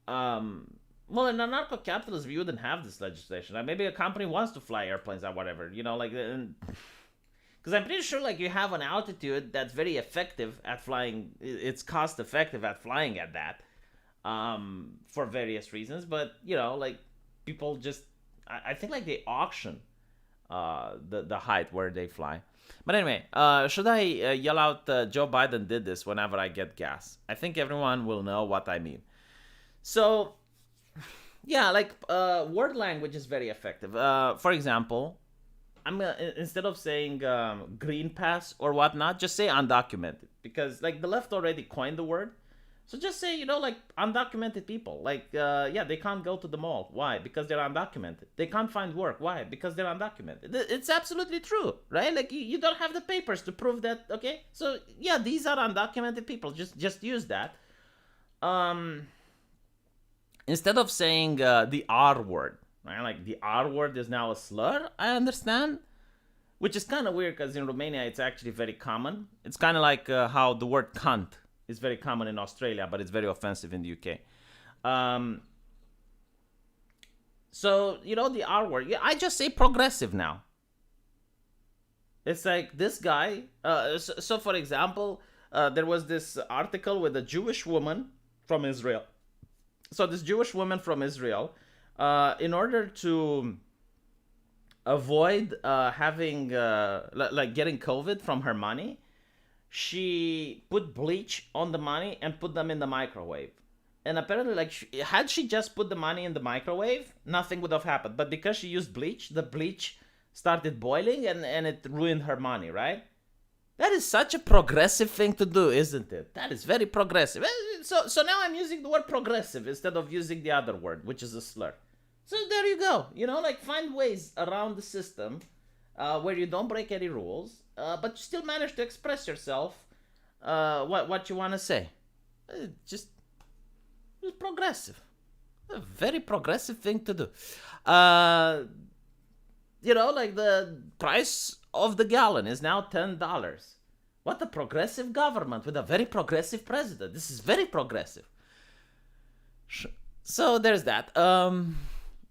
Well, in anarcho-capitalism, you wouldn't have this legislation. Like maybe a company wants to fly airplanes or whatever, you know, like, because I'm pretty sure like you have an altitude that's very effective at flying. It's cost effective at flying at that, for various reasons. But you know, like people just, I think like they auction the height where they fly. But anyway, should I yell out Joe Biden did this whenever I get gas? I think everyone will know what I mean. So, yeah, like word language is very effective. For example, I'm gonna, instead of saying green pass or whatnot, just say undocumented, because like the left already coined the word. So just say, you know, like undocumented people. Like, yeah, they can't go to the mall. Why? Because they're undocumented. They can't find work. Why? Because they're undocumented. It's absolutely true, right? Like, you don't have the papers to prove that, okay? So, yeah, these are undocumented people. Just use that. Instead of saying the R word, right? Like, the R word is now a slur, I understand. Which is kind of weird, because in Romania, it's actually very common. It's kind of like how the word cunt is very common in Australia, but it's very offensive in the UK. So, you know, the R word. Yeah, I just say progressive now. It's like this guy. So for example, there was this article with a Jewish woman from Israel. So this Jewish woman from Israel, in order to avoid having, like getting COVID from her money, she put bleach on the money and put them in the microwave. And apparently, like, had she just put the money in the microwave, nothing would have happened. But because she used bleach, the bleach started boiling, and it ruined her money, right? That is such a progressive thing to do, isn't it? That is very progressive. So now I'm using the word progressive instead of using the other word, which is a slur. So there you go. You know, like, find ways around the system where you don't break any rules, but you still manage to express yourself, what you want to say. Just progressive. A very progressive thing to do. You know, like the price of the gallon is now $10. What a progressive government with a very progressive president. This is very progressive. So there's that.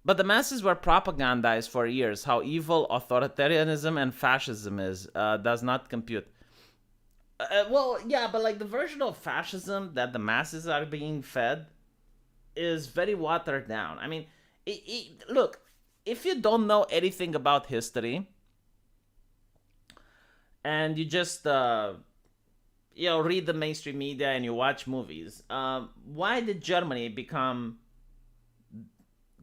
But the masses were propagandized for years how evil authoritarianism and fascism is. Does not compute. Well, yeah, but like the version of fascism that the masses are being fed is very watered down. I mean, look, if you don't know anything about history and you just read the mainstream media and you watch movies, why did Germany become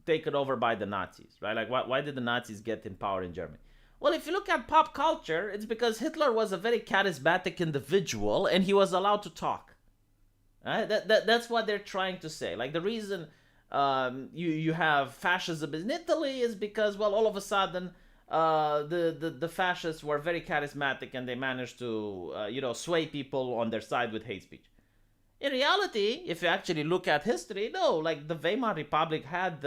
taken over by the Nazis, right? Like, why did the Nazis get in power in Germany? Well, if you look at pop culture, it's because Hitler was a very charismatic individual and he was allowed to talk. Right? That's what they're trying to say. Like, the reason you have fascism in Italy is because, well, all of a sudden the fascists were very charismatic and they managed to sway people on their side with hate speech. In reality, if you actually look at history, no, like the Weimar Republic had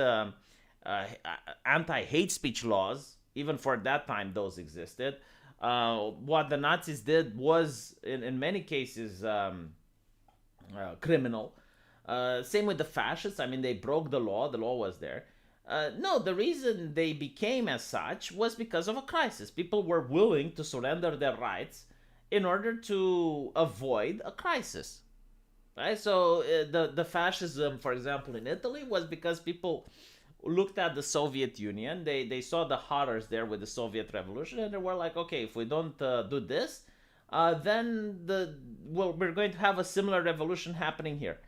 anti-hate speech laws. Even for that time, those existed. What the Nazis did was, in many cases, criminal. Same with the fascists. I mean, they broke the law. The law was there. No, the reason they became as such was because of a crisis. People were willing to surrender their rights in order to avoid a crisis. Right? So the fascism, for example, in Italy was because people looked at the Soviet Union. They saw the horrors there with the Soviet Revolution, and they were like, okay, if we don't do this, then we're going to have a similar revolution happening here.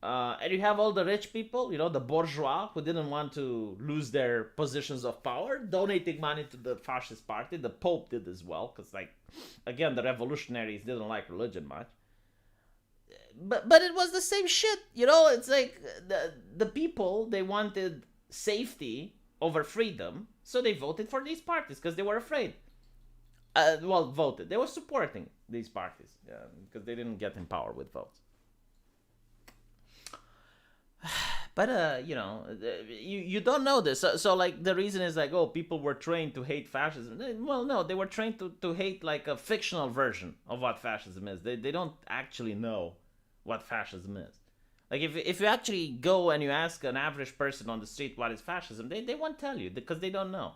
And you have all the rich people, the bourgeois, who didn't want to lose their positions of power, donating money to the fascist party. The Pope did as well, because, like, again, the revolutionaries didn't like religion much. But it was the same shit, It's like the people, they wanted safety over freedom, so they voted for these parties because they were afraid. Voted. They were supporting these parties because they didn't get in power with votes. But you don't know this. So like the reason is like, oh, people were trained to hate fascism. Well, no, they were trained to hate like a fictional version of what fascism is. They don't actually know what fascism is. Like if you actually go and you ask an average person on the street what is fascism, they won't tell you because they don't know.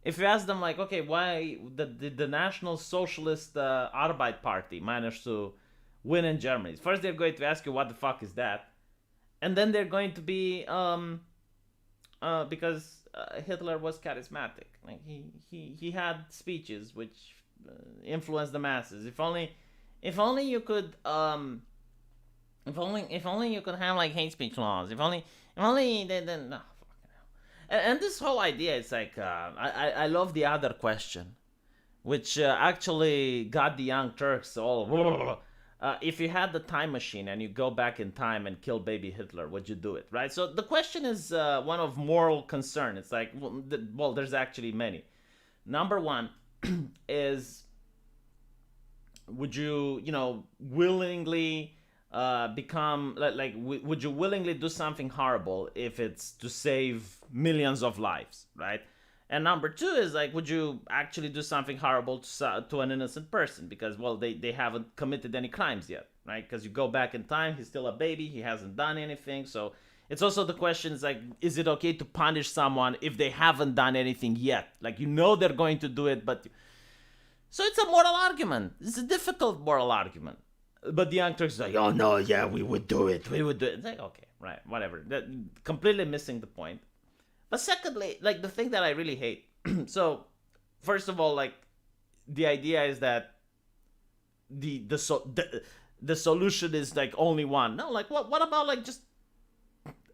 If you ask them like, okay, why the National Socialist Arbeit Party managed to win in Germany, first they're going to ask you what the fuck is that, and then they're going to be because Hitler was charismatic. Like he had speeches which influenced the masses. If only you could if only you could have like hate speech laws. If only they didn't. No, fucking hell. And this whole idea, it's like I love the other question, which actually got the Young Turks all. If you had the time machine and you go back in time and kill baby Hitler, would you do it? Right. So the question is one of moral concern. It's like, well, there's actually many. Number one is, would you willingly become like would you willingly do something horrible if it's to save millions of lives, right? And number two is like, would you actually do something horrible to an innocent person because, well, they haven't committed any crimes yet, right? Because you go back in time, he's still a baby, he hasn't done anything. So it's also the question is like, is it okay to punish someone if they haven't done anything yet? Like, they're going to do it, but so it's a moral argument. It's a difficult moral argument. But the Young Turks are like, oh no, yeah, we would do it. It's like, okay, right, whatever. That completely missing the point. But secondly, like the thing that I really hate. So, first of all, like the idea is that the solution is like only one. No, like what about like just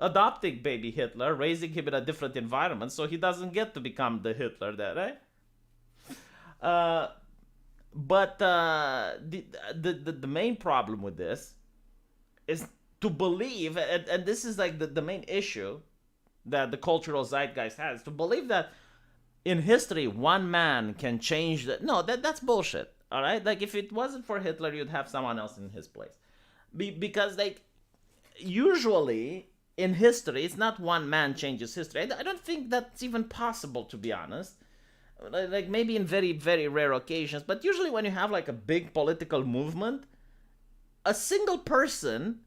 adopting baby Hitler, raising him in a different environment so he doesn't get to become the Hitler there, right? But the main problem with this is to believe, and this is like the main issue that the cultural zeitgeist has, to believe that in history one man can change that. No, that's bullshit. All right, like if it wasn't for Hitler, you'd have someone else in his place, because like usually in history, it's not one man changes history. I don't think that's even possible, to be honest. Like maybe in very, very rare occasions, but usually when you have like a big political movement, a single person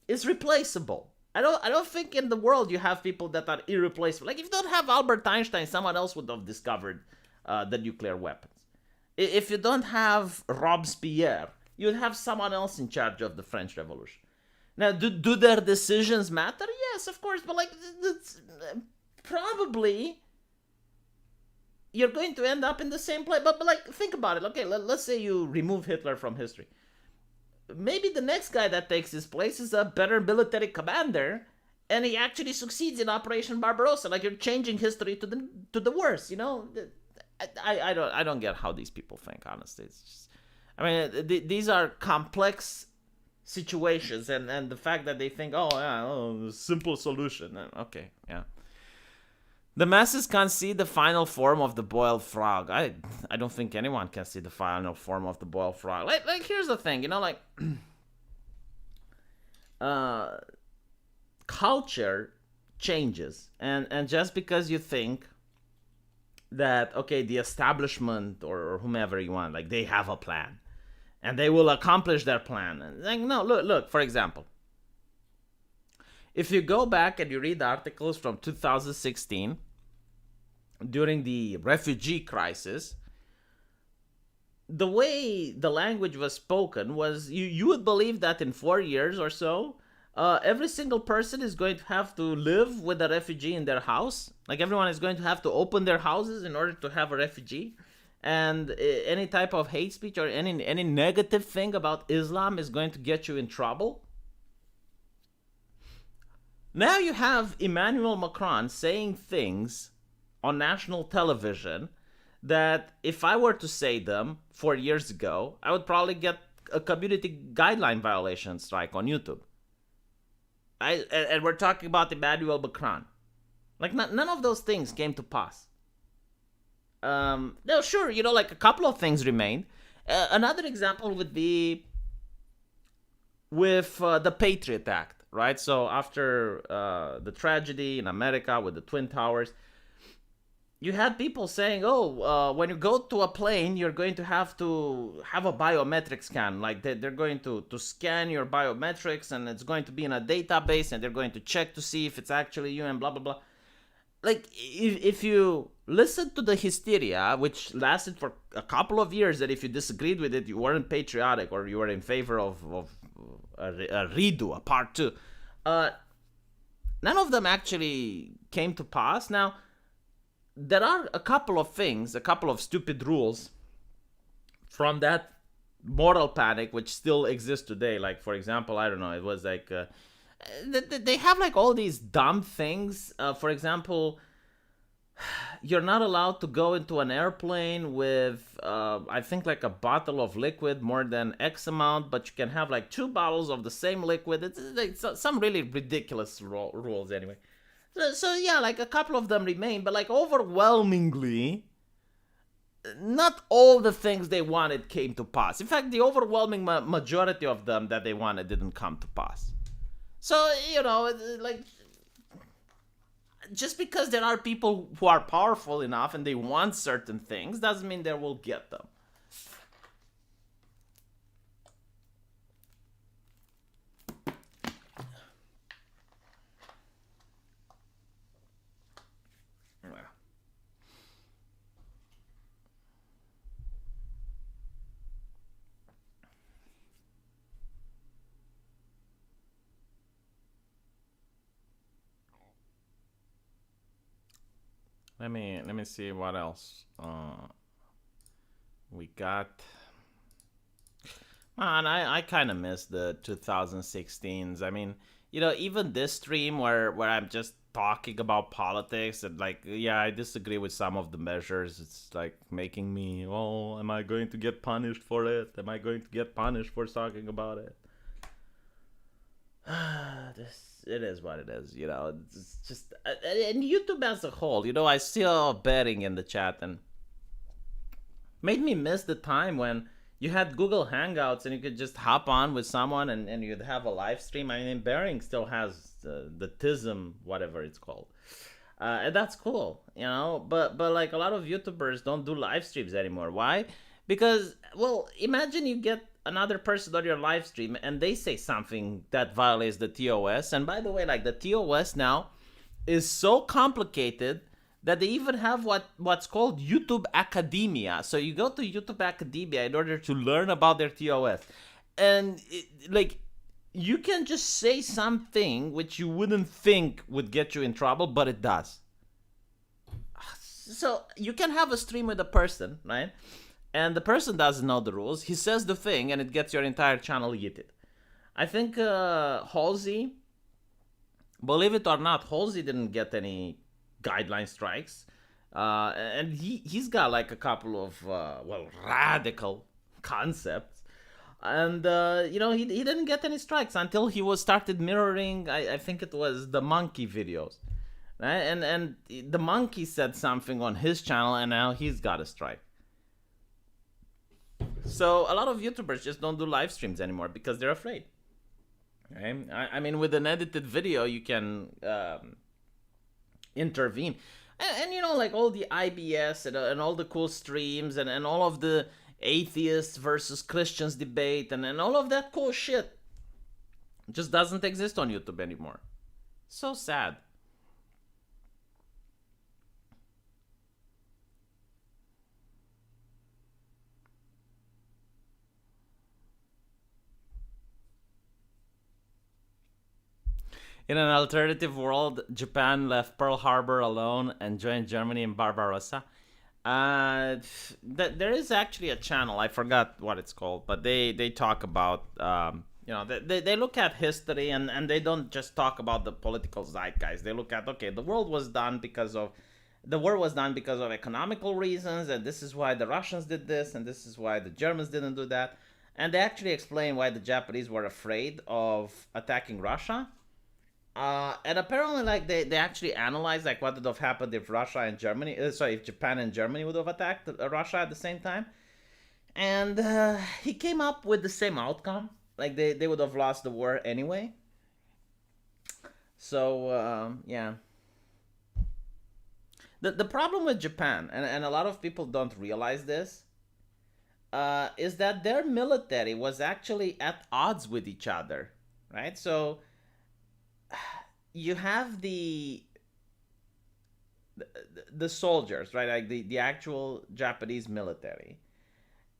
is replaceable. I don't think in the world you have people that are irreplaceable. Like if you don't have Albert Einstein, someone else would have discovered the nuclear weapons. If you don't have Robespierre, you'd have someone else in charge of the French Revolution. Now, do their decisions matter? Yes, of course, but like, it's, probably you're going to end up in the same place. But like, think about it. Okay, let's say you remove Hitler from history. Maybe the next guy that takes his place is a better military commander, and he actually succeeds in Operation Barbarossa. Like, you're changing history to the worse. You know, I don't get how these people think. Honestly, it's just, I mean, these are complex situations, and the fact that they think, oh yeah, simple solution. Okay, yeah. The masses can't see the final form of the boiled frog. I don't think anyone can see the final form of the boiled frog. Like here's the thing, you know, like culture changes, and just because you think that, okay, the establishment or whomever you want, like, they have a plan and they will accomplish their plan. And like, no, look, for example, if you go back and you read articles from 2016 during the refugee crisis, the way the language was spoken was, you would believe that in 4 years or so, every single person is going to have to live with a refugee in their house. Like, everyone is going to have to open their houses in order to have a refugee. And any type of hate speech or any negative thing about Islam is going to get you in trouble. Now you have Emmanuel Macron saying things on national television that if I were to say them 4 years ago, I would probably get a community guideline violation strike on YouTube. And we're talking about Emmanuel Macron. Like, none of those things came to pass. No, sure, you know, like, a couple of things remained. Another example would be with the Patriot Act, right? So after the tragedy in America with the Twin Towers, you had people saying, when you go to a plane, you're going to have a biometric scan. Like, they're going to scan your biometrics, and it's going to be in a database, and they're going to check to see if it's actually you, and blah, blah, blah. Like, if you listen to the hysteria, which lasted for a couple of years, that if you disagreed with it, you weren't patriotic, or you were in favor of a redo, a part two, none of them actually came to pass. Now, there are a couple of things, a couple of stupid rules from that moral panic which still exist today. Like, for example, I don't know, it was like, they have like all these dumb things. For example, you're not allowed to go into an airplane with, I think, like a bottle of liquid more than X amount, but you can have like 2 bottles of the same liquid. It's like some really ridiculous rules anyway. So yeah, like, a couple of them remain, but like, overwhelmingly, not all the things they wanted came to pass. In fact, the overwhelming majority of them that they wanted didn't come to pass. So, you know, like, just because there are people who are powerful enough and they want certain things doesn't mean they will get them. Let me see what else we got. Man, I kind of miss the 2016s. I mean, you know, even this stream where I'm just talking about politics and, like, yeah, I disagree with some of the measures. It's like making me, am I going to get punished for it? Am I going to get punished for talking about it? It is what it is, you know. It's just, and YouTube as a whole, you know, I saw betting in the chat and made me miss the time when you had Google Hangouts and you could just hop on with someone and you'd have a live stream. I mean, Bering still has the TISM, whatever it's called. And that's cool, you know, but like, a lot of YouTubers don't do live streams anymore. Why? Because, well, imagine you get another person on your live stream and they say something that violates the TOS. And by the way, like, the TOS now is so complicated that they even have what's called YouTube Academia. So you go to YouTube Academia in order to learn about their TOS. And like, you can just say something which you wouldn't think would get you in trouble, but it does. So you can have a stream with a person, right? And the person doesn't know the rules. He says the thing, and it gets your entire channel yeeted. I think Halsey, believe it or not, Halsey didn't get any guideline strikes. And he's got like a couple of, radical concepts. And, he didn't get any strikes until he was started mirroring, I think it was the monkey videos. Right? And the monkey said something on his channel, and now he's got a strike. So a lot of YouTubers just don't do live streams anymore because they're afraid. Right? I mean, with an edited video, you can intervene. And like all the IBS and all the cool streams and all of the atheists versus Christians debate and all of that cool shit just doesn't exist on YouTube anymore. So sad. In an alternative world, Japan left Pearl Harbor alone and joined Germany in Barbarossa. There is actually a channel, I forgot what it's called, but they talk about, they look at history and they don't just talk about the political zeitgeist. They look at, okay, the war was done because of economical reasons, and this is why the Russians did this, and this is why the Germans didn't do that. And they actually explain why the Japanese were afraid of attacking Russia. And apparently, like they actually analyzed like what would have happened if if Japan and Germany would have attacked Russia at the same time, and he came up with the same outcome. Like they would have lost the war anyway. So yeah, the problem with Japan, and a lot of people don't realize this, is that their military was actually at odds with each other, right? So you have the soldiers, right? Like the actual Japanese military,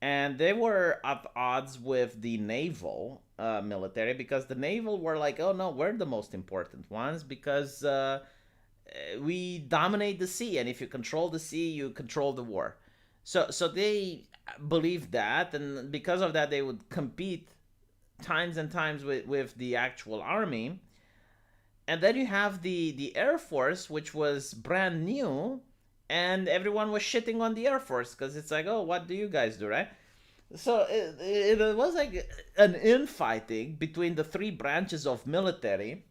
and they were at odds with the naval military because the naval were like, oh no, we're the most important ones because we dominate the sea, and if you control the sea, you control the war. So they believed that, and because of that, they would compete times and times with the actual army. And then you have the Air Force, which was brand new, and everyone was shitting on the Air Force because it's like, oh, what do you guys do, right? So it was like an infighting between the three branches of military,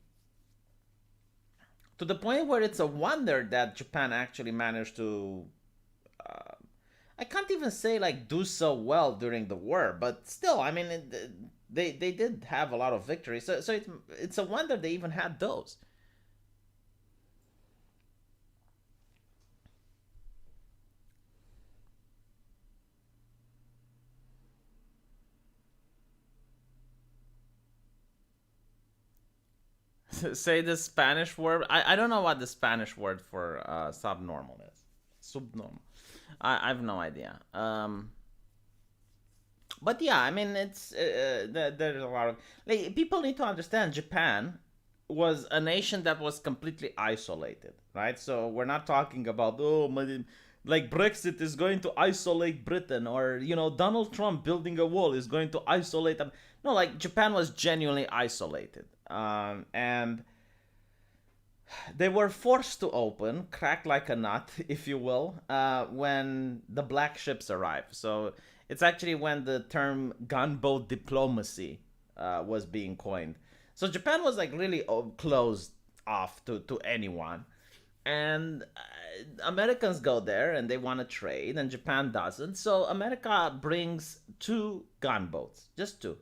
to the point where it's a wonder that Japan actually managed to, I can't even say like do so well during the war, but still, I mean, they did have a lot of victories. So it's a wonder they even had those. Say the Spanish word. I don't know what the Spanish word for subnormal is. Subnormal. I have no idea. But yeah, I mean, there's a lot of like people need to understand. Japan was a nation that was completely isolated, right? So we're not talking about like Brexit is going to isolate Britain, or Donald Trump building a wall is going to isolate them. No, like Japan was genuinely isolated, and they were forced to open, crack like a nut, if you will, when the black ships arrived. So it's actually when the term gunboat diplomacy was being coined. So Japan was like really closed off to anyone. And Americans go there and they want to trade, and Japan doesn't. So America brings two gunboats, just two.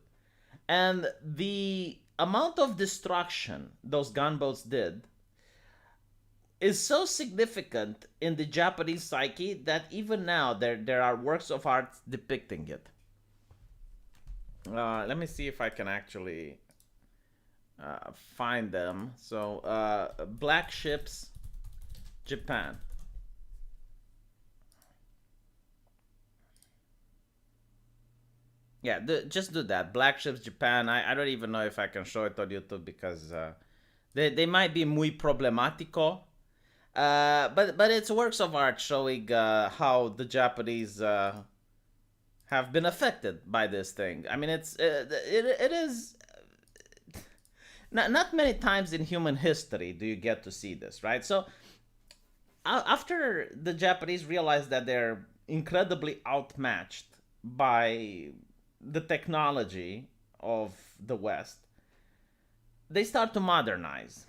And the amount of destruction those gunboats did is so significant in the Japanese psyche that even now there are works of art depicting it. Let me see if I can actually find them. So, Black Ships, Japan. Yeah, just do that. Black ships, Japan. I don't even know if I can show it on YouTube because they might be muy problemático. But it's works of art showing how the Japanese have been affected by this thing. I mean, it is not many times in human history do you get to see this, right? So after the Japanese realized that they're incredibly outmatched by the technology of the West, they start to modernize.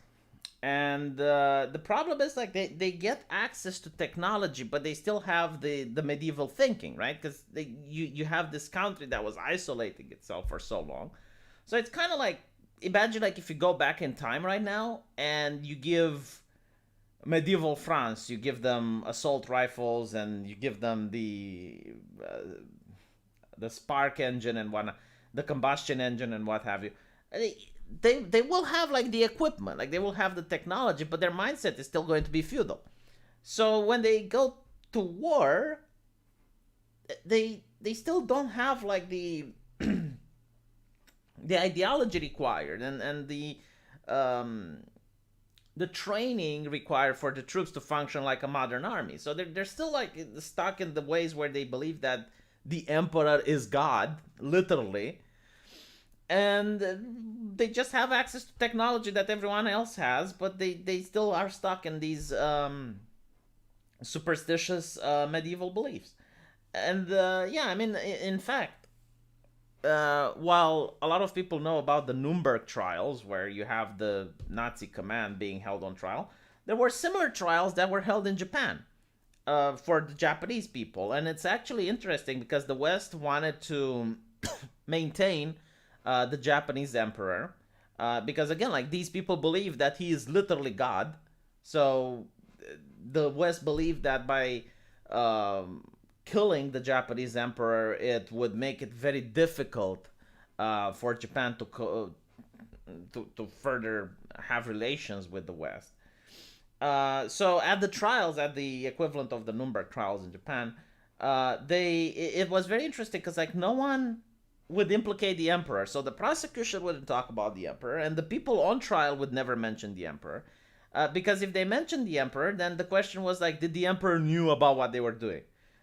And the problem is like they get access to technology, but they still have the medieval thinking, right? Because you have this country that was isolating itself for so long. So it's kind of like, imagine like if you go back in time right now and you give medieval France, you give them assault rifles and you give them the spark engine and whatnot, the combustion engine and what have you. They will have like the equipment, like they will have the technology, but their mindset is still going to be feudal. So when they go to war, they still don't have like the ideology required and the training required for the troops to function like a modern army. So they're still like stuck in the ways where they believe that the emperor is God, literally, and they just have access to technology that everyone else has, but they still are stuck in these superstitious medieval beliefs. And yeah, I mean, in fact, while a lot of people know about the Nuremberg trials, where you have the Nazi command being held on trial, there were similar trials that were held in Japan for the Japanese people. And it's actually interesting because the West wanted to maintain the Japanese emperor. Because again, like these people believe that he is literally God. So the West believed that by killing the Japanese emperor, it would make it very difficult for Japan to further have relations with the West. So at the trials, at the equivalent of the Nuremberg trials in Japan, it was very interesting because like no one would implicate the emperor. So the prosecution wouldn't talk about the emperor, and the people on trial would never mention the emperor. Because if they mentioned the emperor, then the question was like, did the emperor knew about what they were doing?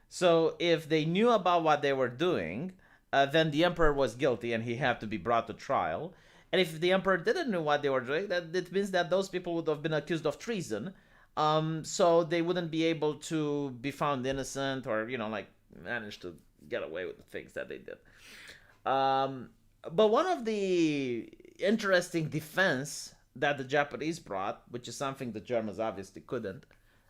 So if they knew about what they were doing, then the emperor was guilty and he had to be brought to trial. And if the emperor didn't know what they were doing, that it means that those people would have been accused of treason. So they wouldn't be able to be found innocent or, like manage to get away with the things that they did. But one of the interesting defense that the Japanese brought, which is something the Germans obviously couldn't,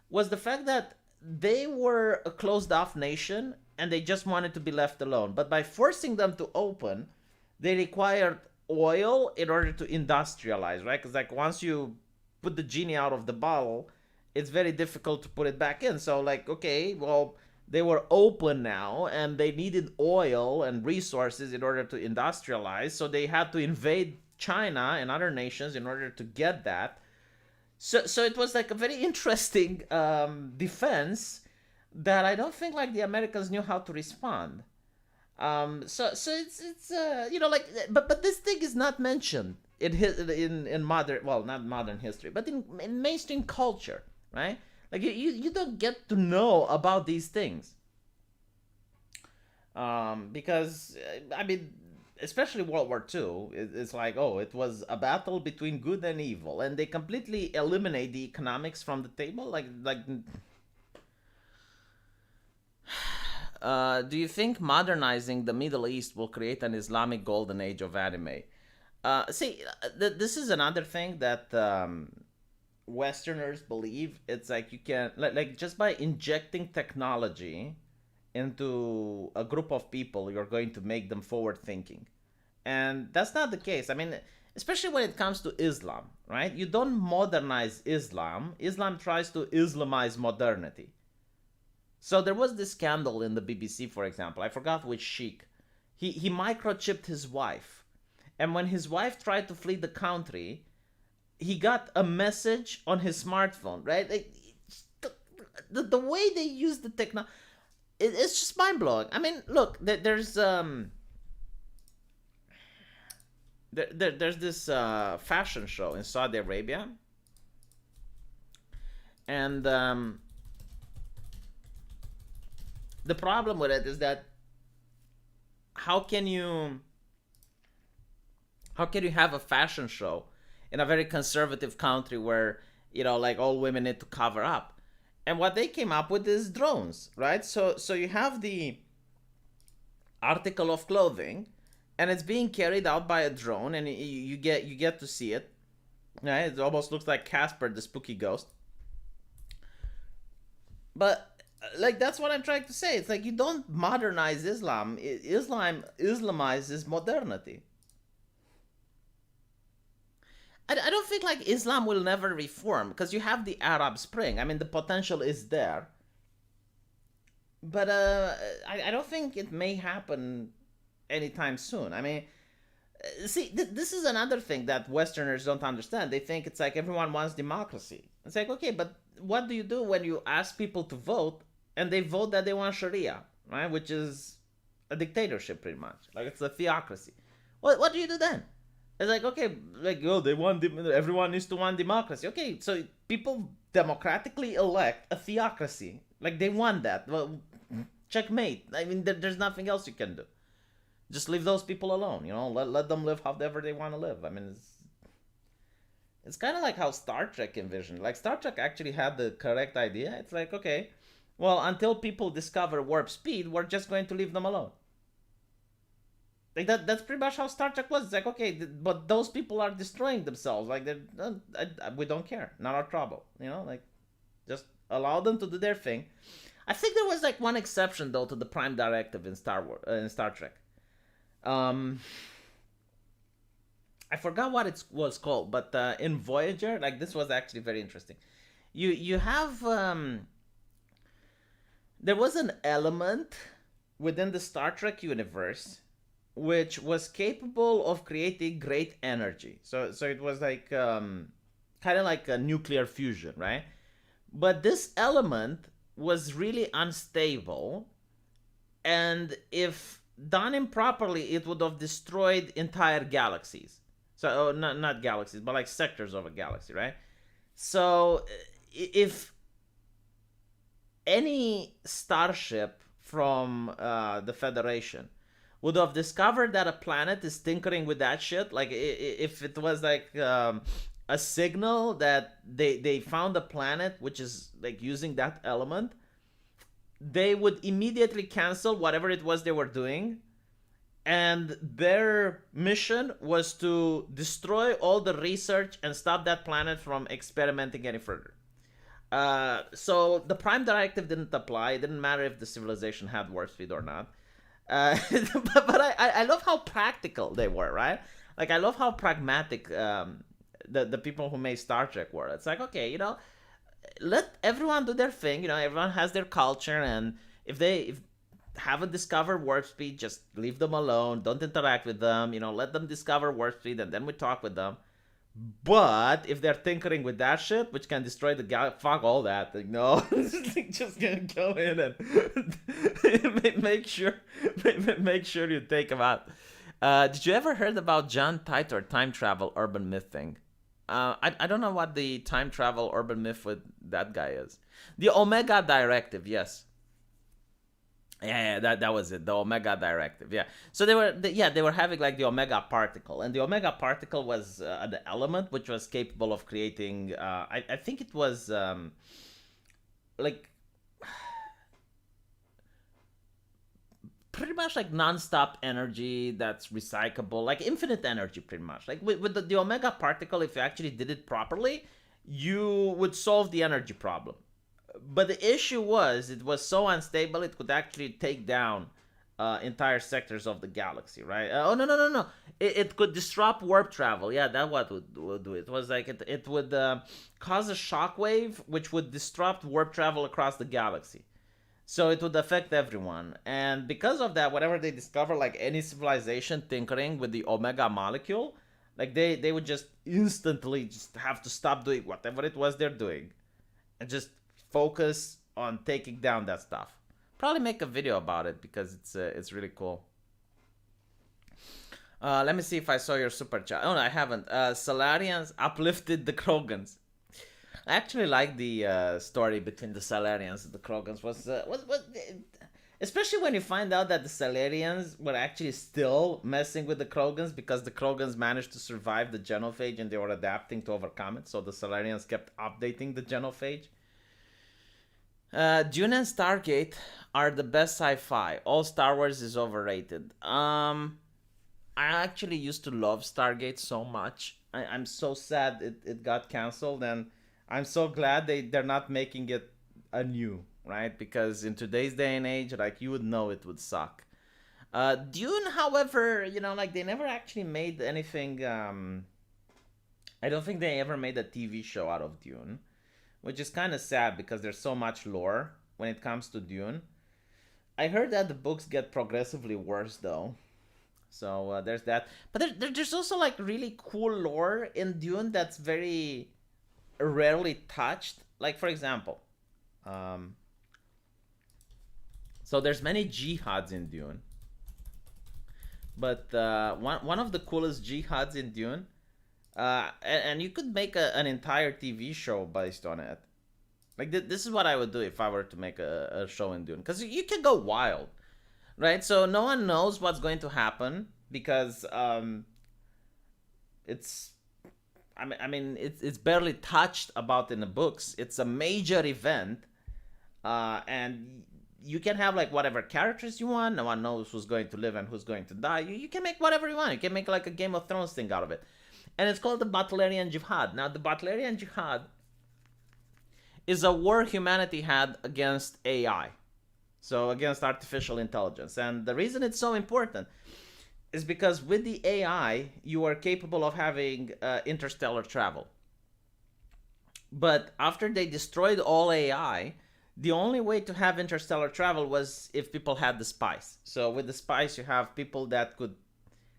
was the fact that they were a closed off nation and they just wanted to be left alone. But by forcing them to open, they required oil in order to industrialize, right? Because like once you put the genie out of the bottle, it's very difficult to put it back in. So like, okay, well, they were open now and they needed oil and resources in order to industrialize. So they had to invade China and other nations in order to get that. So it was like a very interesting defense that I don't think like the Americans knew how to respond. So it's like, but this thing is not mentioned in modern, well, not modern history, but in mainstream culture, right? Like you don't get to know about these things. Because I mean, especially World War II, it's like, oh, it was a battle between good and evil, and they completely eliminate the economics from the table. Do you think modernizing the Middle East will create an Islamic golden age of anime? This is another thing that Westerners believe. It's like you can like just by injecting technology into a group of people, you're going to make them forward thinking. And that's not the case. I mean, especially when it comes to Islam, right? You don't modernize Islam. Islam tries to Islamize modernity. So there was this scandal in the BBC, for example. I forgot which sheikh. He microchipped his wife. And when his wife tried to flee the country, he got a message on his smartphone, right? The way they use the technology, it's just mind blowing. I mean, look, there's there's this fashion show in Saudi Arabia, and the problem with it is that how can you how can you have a fashion show in a very conservative country where like all women need to cover up? And what they came up with is drones, right? So you have the article of clothing, and it's being carried out by a drone, and you get to see it. Right? It almost looks like Casper the spooky ghost. But like that's what I'm trying to say. It's like you don't modernize Islam. Islam Islamizes modernity. I don't think like Islam will never reform because you have the Arab Spring. I mean, the potential is there, but I don't think it may happen anytime soon. I mean, see, this is another thing that Westerners don't understand. They think it's like everyone wants democracy. It's like, okay, but what do you do when you ask people to vote and they vote that they want Sharia, right? Which is a dictatorship, pretty much. Like it's a theocracy. What do you do then? It's like, okay, like, oh, everyone needs to want democracy. Okay, so people democratically elect a theocracy. Like they want that. Well, checkmate. I mean, there's nothing else you can do. Just leave those people alone. Let them live however they want to live. I mean, it's kind of like how Star Trek envisioned. Like Star Trek actually had the correct idea. It's like, okay, well, until people discover warp speed, we're just going to leave them alone. Like that's pretty much how Star Trek was. It's like, okay, but those people are destroying themselves. Like we don't care. Not our trouble. Like just allow them to do their thing. I think there was like one exception though to the Prime Directive in Star Trek. I forgot what it was called, but in Voyager, like this was actually very interesting. You have there was an element within the Star Trek universe which was capable of creating great energy. So it was like kind of like a nuclear fusion, right? But this element was really unstable, and if done improperly, it would have destroyed entire galaxies. So not galaxies, but like sectors of a galaxy, right? So if any starship from the Federation would have discovered that a planet is tinkering with that shit, like if it was like a signal that they found a planet which is like using that element, they would immediately cancel whatever it was they were doing, and their mission was to destroy all the research and stop that planet from experimenting any further. So the Prime Directive didn't apply. It didn't matter if the civilization had warp speed or not. But I love how practical they were, right? Like I love how pragmatic the people who made Star Trek were. It's like, okay, let everyone do their thing. Everyone has their culture, and if they haven't discovered warp speed, just leave them alone. Don't interact with them. Let them discover warp speed, and then we talk with them. But if they're tinkering with that shit, which can destroy the galaxy, fuck all that. Like, no, just gonna go in and make sure you take them out. Did you ever heard about John Titor time travel urban myth thing? I don't know what the time travel urban myth with that guy is. The Omega Directive, yes. Yeah, that was it. The Omega Directive. Yeah. So they were having like the Omega particle, and the Omega particle was an element which was capable of creating. I think it was like pretty much like non-stop energy that's recyclable, like infinite energy, pretty much. Like with the Omega particle, if you actually did it properly, you would solve the energy problem. But the issue was it was so unstable it could actually take down entire sectors of the galaxy, right? Oh no! It could disrupt warp travel. Yeah, that what would do it. It was like it would cause a shockwave which would disrupt warp travel across the galaxy. So it would affect everyone, and because of that, whatever they discover, like any civilization tinkering with the Omega molecule, like they would just instantly just have to stop doing whatever it was they're doing, and just focus on taking down that stuff. Probably make a video about it because it's really cool. Let me see if I saw your super chat. Oh, no, I haven't. Salarians uplifted the Krogans. I actually like the story between the Salarians and the Krogans. Was especially when you find out that the Salarians were actually still messing with the Krogans because the Krogans managed to survive the genophage and they were adapting to overcome it. So the Salarians kept updating the genophage. Dune and Stargate are the best sci-fi. All Star Wars is overrated. I actually used to love Stargate so much. I'm so sad it got canceled, and I'm so glad they're not making it anew, right? Because in today's day and age, like, you would know it would suck. Dune, however, like, they never actually made anything. I don't think they ever made a TV show out of Dune, which is kind of sad because there's so much lore when it comes to Dune. I heard that the books get progressively worse, though. So there's that. But there's also, like, really cool lore in Dune that's very rarely touched. Like, for example, so there's many jihads in Dune, but one of the coolest jihads in Dune, and you could make an entire TV show based on it. Like, this is what I would do if I were to make a show in Dune, because you can go wild, right? So no one knows what's going to happen because it's it's barely touched about in the books. It's a major event, and you can have, like, whatever characters you want. No one knows who's going to live and who's going to die. You can make whatever you want. You can make, like, a Game of Thrones thing out of it, and it's called the Butlerian Jihad. Now, the Butlerian Jihad is a war humanity had against AI, so against artificial intelligence. And the reason it's so important is because with the AI, you are capable of having interstellar travel. But after they destroyed all AI, the only way to have interstellar travel was if people had the spice. So with the spice, you have people that could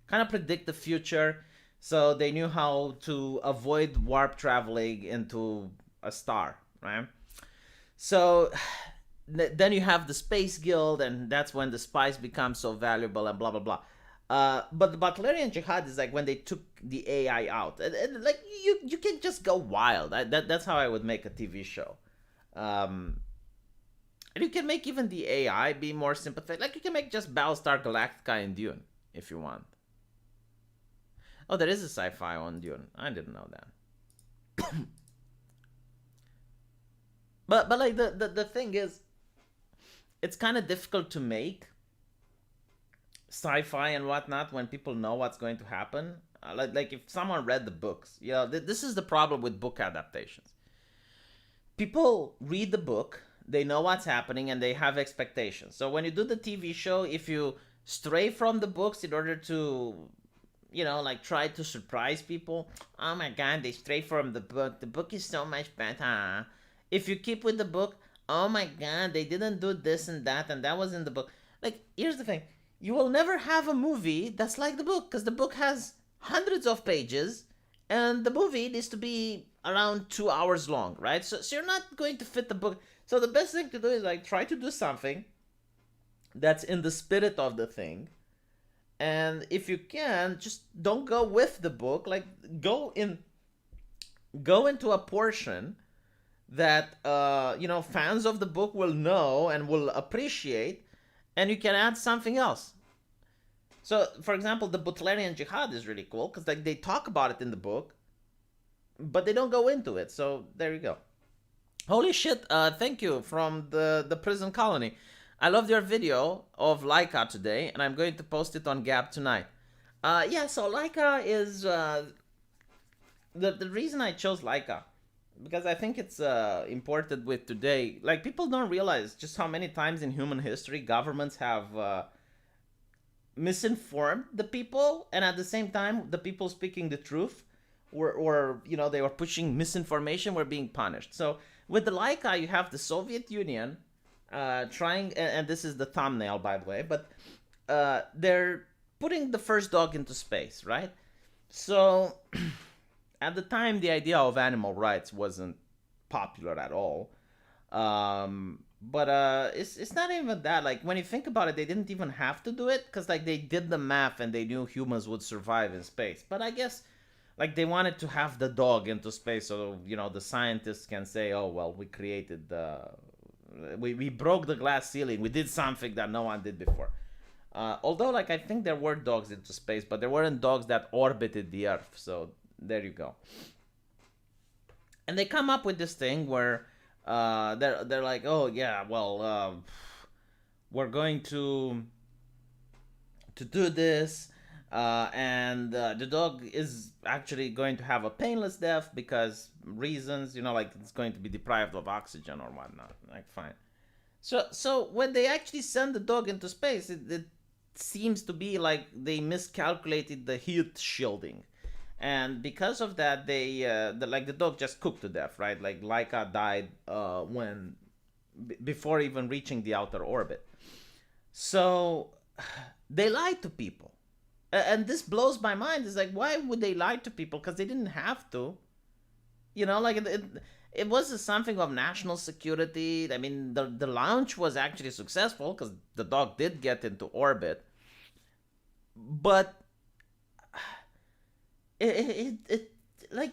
kind of predict the future. So they knew how to avoid warp traveling into a star, right? So then you have the Space Guild, and that's when the spice becomes so valuable and blah, blah, blah. But the Butlerian Jihad is like when they took the AI out. And like, you can just go wild. That's how I would make a TV show. And you can make even the AI be more sympathetic. Like, you can make just Battlestar Galactica in Dune if you want. Oh, there is a sci-fi on Dune. I didn't know that. But like, the thing is, it's kind of difficult to make sci-fi and whatnot when people know what's going to happen. Like if someone read the books, this is the problem with book adaptations. People read the book, they know what's happening, and they have expectations. So when you do the TV show, if you stray from the books in order to, like, try to surprise people, oh my god, they stray from the book. The book is so much better. If you keep with the book, oh my god, they didn't do this and that was in the book. Like, here's the thing. You will never have a movie that's like the book, because the book has hundreds of pages, and the movie needs to be around 2 hours long, right? So you're not going to fit the book. So the best thing to do is, like, try to do something that's in the spirit of the thing. And if you can, just don't go with the book. Like, go into a portion that fans of the book will know and will appreciate, and you can add something else. So, for example, the Butlerian Jihad is really cool because, like, they talk about it in the book, but they don't go into it. So there you go. Holy shit! Thank you from the prison colony. I loved your video of Laika today, and I'm going to post it on Gab tonight. So Laika is the reason I chose Laika, because I think it's important with today. Like, people don't realize just how many times in human history governments have misinformed the people, and at the same time, the people speaking the truth, or they were pushing misinformation, were being punished. So with the Laika, you have the Soviet Union trying, and this is the thumbnail, by the way, but they're putting the first dog into space, right? So at the time, the idea of animal rights wasn't popular at all. But it's not even that. Like when you think about it, they didn't even have to do it because like they did the math and they knew humans would survive in space. But I guess like they wanted to have the dog into space, so the scientists can say, "Oh well, we created we broke the glass ceiling. We did something that no one did before." Although, like I think there were dogs into space, but there weren't dogs that orbited the Earth. So there you go. And they come up with this thing where they're like, oh yeah, well, we're going to do this, and the dog is actually going to have a painless death because reasons, like it's going to be deprived of oxygen or whatnot. Like fine. So when they actually send the dog into space, it seems to be like they miscalculated the heat shielding, and because of that, the dog just cooked to death, right? Like Laika died when before even reaching the outer orbit. So they lied to people, and this blows my mind. It's like, why would they lie to people? Because they didn't have to. Like it was something of national security. I mean, the launch was actually successful because the dog did get into orbit, but it like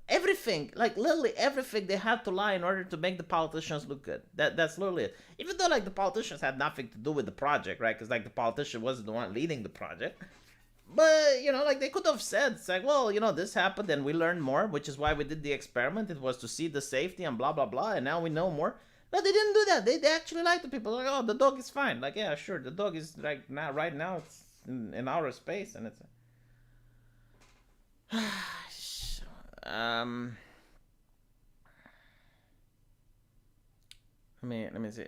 everything, like literally everything, they had to lie in order to make the politicians look good. That's literally it. Even though like the politicians had nothing to do with the project, right? Because like the politician wasn't the one leading the project. But like they could have said, it's like, well, this happened and we learned more, which is why we did the experiment. It was to see the safety and blah blah blah, and now we know more. No, they didn't do that. They actually lied to people. Like, oh, the dog is fine. Like, yeah, sure, the dog is like now right now it's in outer space, and it's um. Let me see.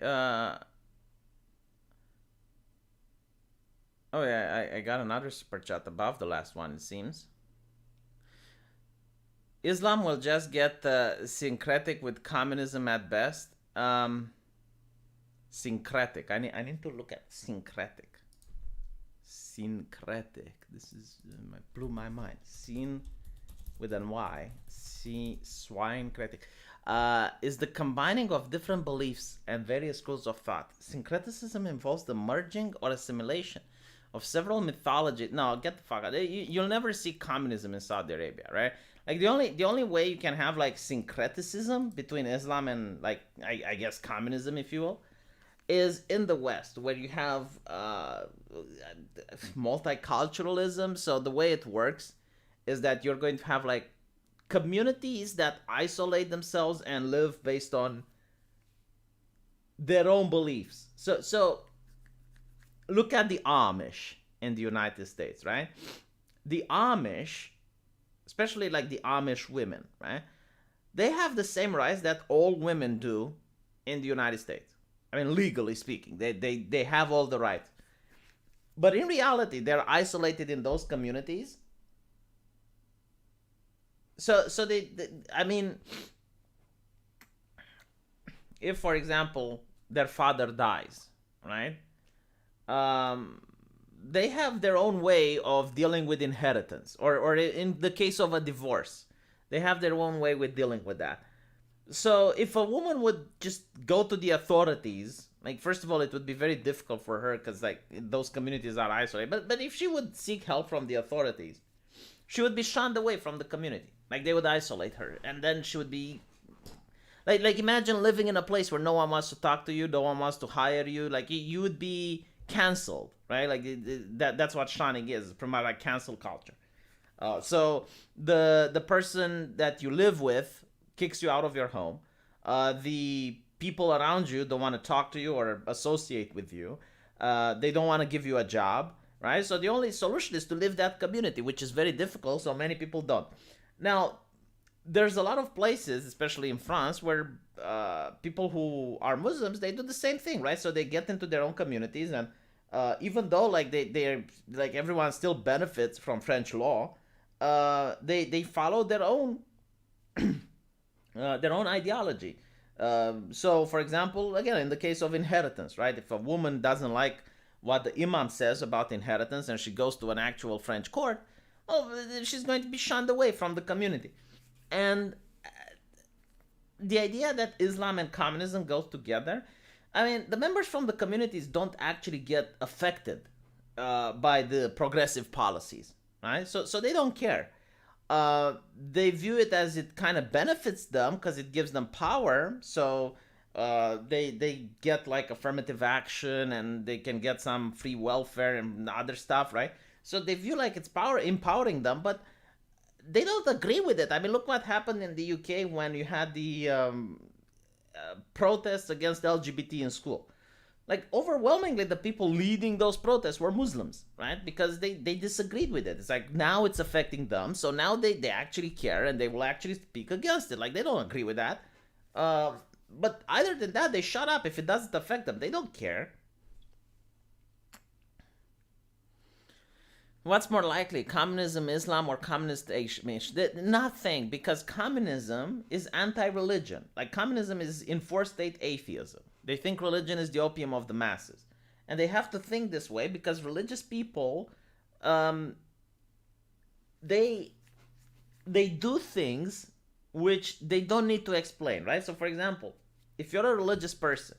Oh yeah, I got another super chat above the last one. It seems Islam will just get syncretic with communism at best. Syncretic. I need to look at syncretic. Syncretic. This is blew my mind. Syn with an Y. Swinecritic. Is the combining of different beliefs and various schools of thought. Syncretism involves the merging or assimilation of several mythologies. No, get the fuck out. You'll never see communism in Saudi Arabia, right? Like the only way you can have like syncretism between Islam and like I guess communism, if you will, is in the West, where you have multiculturalism. So the way it works is that you're going to have like communities that isolate themselves and live based on their own beliefs. So look at the Amish in the United States, right? The Amish, especially like the Amish women, right? They have the same rights that all women do in the United States. I mean, legally speaking, they have all the rights. But in reality, they're isolated in those communities. So they I mean, if for example their father dies, right? They have their own way of dealing with inheritance, or in the case of a divorce, they have their own way with dealing with that. So if a woman would just go to the authorities, like first of all, it would be very difficult for her because like those communities are isolated. But if she would seek help from the authorities, she would be shunned away from the community. Like they would isolate her, and then she would be like imagine living in a place where no one wants to talk to you, no one wants to hire you. Like you would be canceled, right? Like that's what shunning is, promote like cancel culture. So the person that you live with kicks you out of your home. The people around you don't want to talk to you or associate with you. They don't want to give you a job, right? So the only solution is to live that community, which is very difficult. So many people don't. Now, there's a lot of places, especially in France, where people who are Muslims, they do the same thing, right? So they get into their own communities, and even though like they're like everyone still benefits from French law, they follow their own ideology. So, for example, again, in the case of inheritance, right? If a woman doesn't like what the imam says about inheritance and she goes to an actual French court, well, she's going to be shunned away from the community. And the idea that Islam and communism go together. I mean, the members from the communities don't actually get affected by the progressive policies, right? So they don't care. They view it as it kind of benefits them because it gives them power. So they get like affirmative action and they can get some free welfare and other stuff, right? So they view like it's power empowering them, but they don't agree with it. I mean, look what happened in the UK when you had the protests against LGBT in school. Like overwhelmingly, the people leading those protests were Muslims, right? Because they disagreed with it. It's like now it's affecting them, so now they actually care and they will actually speak against it. Like they don't agree with that. But other than that, they shut up if it doesn't affect them. They don't care. What's more likely, communism, Islam, or communist nation? Nothing, because communism is anti-religion. Like communism is enforced state atheism. They think religion is the opium of the masses, and they have to think this way because religious people, they they do things which they don't need to explain, right? So, for example, if you're a religious person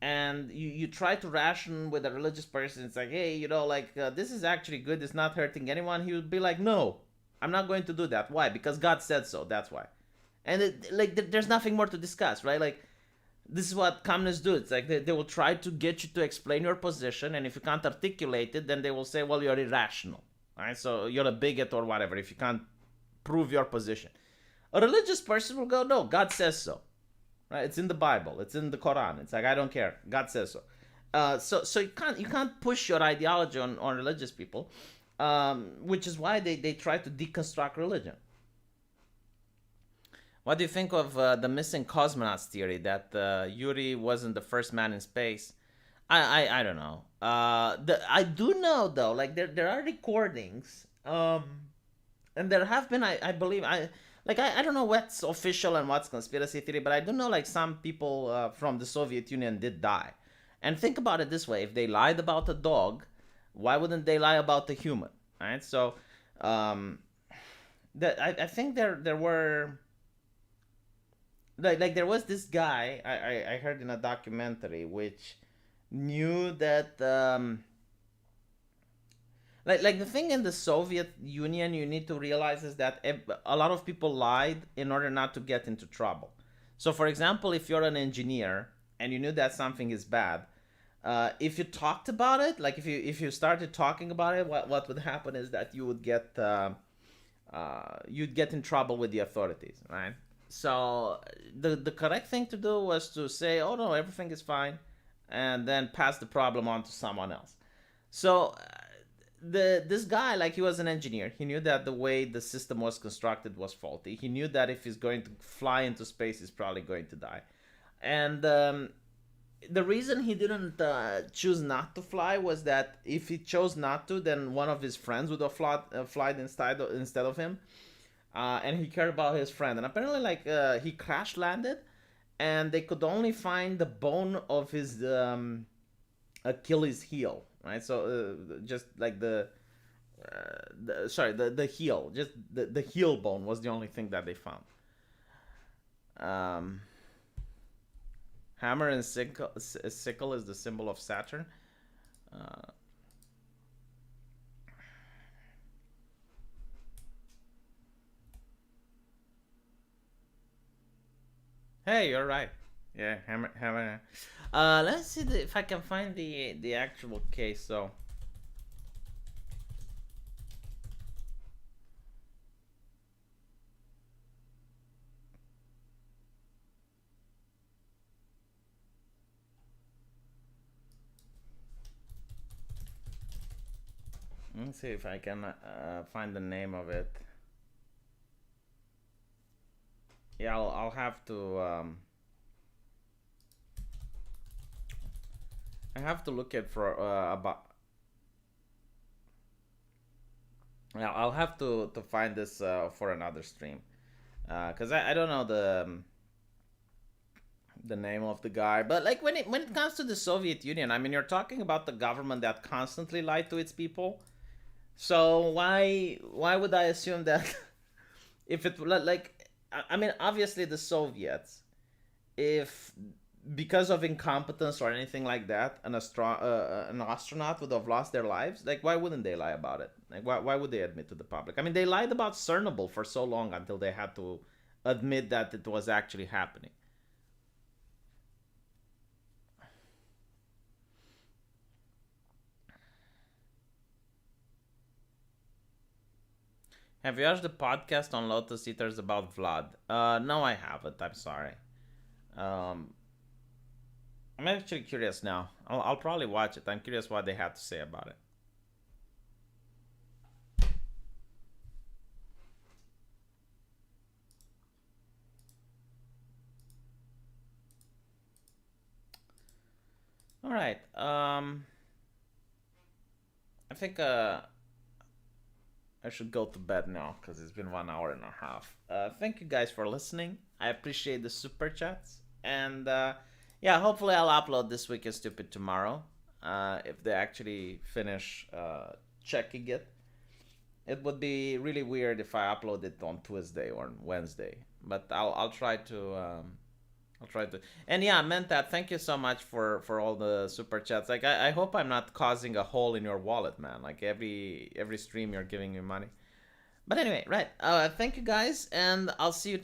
and you try to ration with a religious person, it's like, hey, like this is actually good, it's not hurting anyone, he would be like, no, I'm not going to do that. Why? Because God said so, that's why. And there's nothing more to discuss, right? Like, this is what communists do. It's like they will try to get you to explain your position, and if you can't articulate it, then they will say, well, you're irrational, right? So you're a bigot or whatever if you can't prove your position. A religious person will go, no, God says so. Right? It's in the Bible. It's in the Quran. It's like, I don't care. God says so. So you can't push your ideology on religious people, which is why they try to deconstruct religion. What do you think of the missing cosmonauts theory that Yuri wasn't the first man in space? I don't know. I do know though, like there are recordings, and there have been I believe I don't know what's official and what's conspiracy theory, but I do know like some people from the Soviet Union did die. And think about it this way: if they lied about a dog, why wouldn't they lie about the human? Right? So, I think there were like there was this guy I heard in a documentary which knew that like the thing in the Soviet Union you need to realize is that a lot of people lied in order not to get into trouble. So for example, if you're an engineer and you knew that something is bad, if you talked about it, like if you started talking about it, what would happen is that you would get you'd get in trouble with the authorities, right? So the correct thing to do was to say, oh no, everything is fine, and then pass the problem on to someone else. So this guy, like, he was an engineer. He knew that the way the system was constructed was faulty. He knew that if he's going to fly into space, he's probably going to die. And the reason he didn't choose not to fly was that if he chose not to, then one of his friends would have flied instead of him. And he cared about his friend. And apparently, like, he crash landed, and they could only find the bone of his Achilles heel, right? So just like the heel, just the heel bone was the only thing that they found. Hammer and sickle is the symbol of Saturn. Hey, you're right. Yeah, hammer. Let's see if I can find the actual case. So, let's see if I can find the name of it. Yeah, I'll have to. I have to look at for about. Yeah, I'll have to find this for another stream, because I don't know the name of the guy. But like when it comes to the Soviet Union, I mean, you're talking about the government that constantly lied to its people. So why would I assume that if it like I mean, obviously the Soviets, if because of incompetence or anything like that, an astronaut would have lost their lives. Like, why wouldn't they lie about it? Like, why would they admit to the public? I mean, they lied about Chernobyl for so long until they had to admit that it was actually happening. Have you watched the podcast on Lotus Eaters about Vlad? No, I haven't. I'm sorry. Um, I'm actually curious now. I'll probably watch it. I'm curious what they have to say about it. All right. I think I should go to bed now because it's been 1 hour and a half. Thank you guys for listening. I appreciate the super chats. And yeah, hopefully I'll upload this week as stupid tomorrow. If they actually finish checking it. It would be really weird if I upload it on Tuesday or Wednesday. But I'll try to I'll try to. And yeah, I meant that. Thank you so much for all the super chats. Like I hope I'm not causing a hole in your wallet, man. Like every stream you're giving me money. But anyway, right. Thank you guys, and I'll see you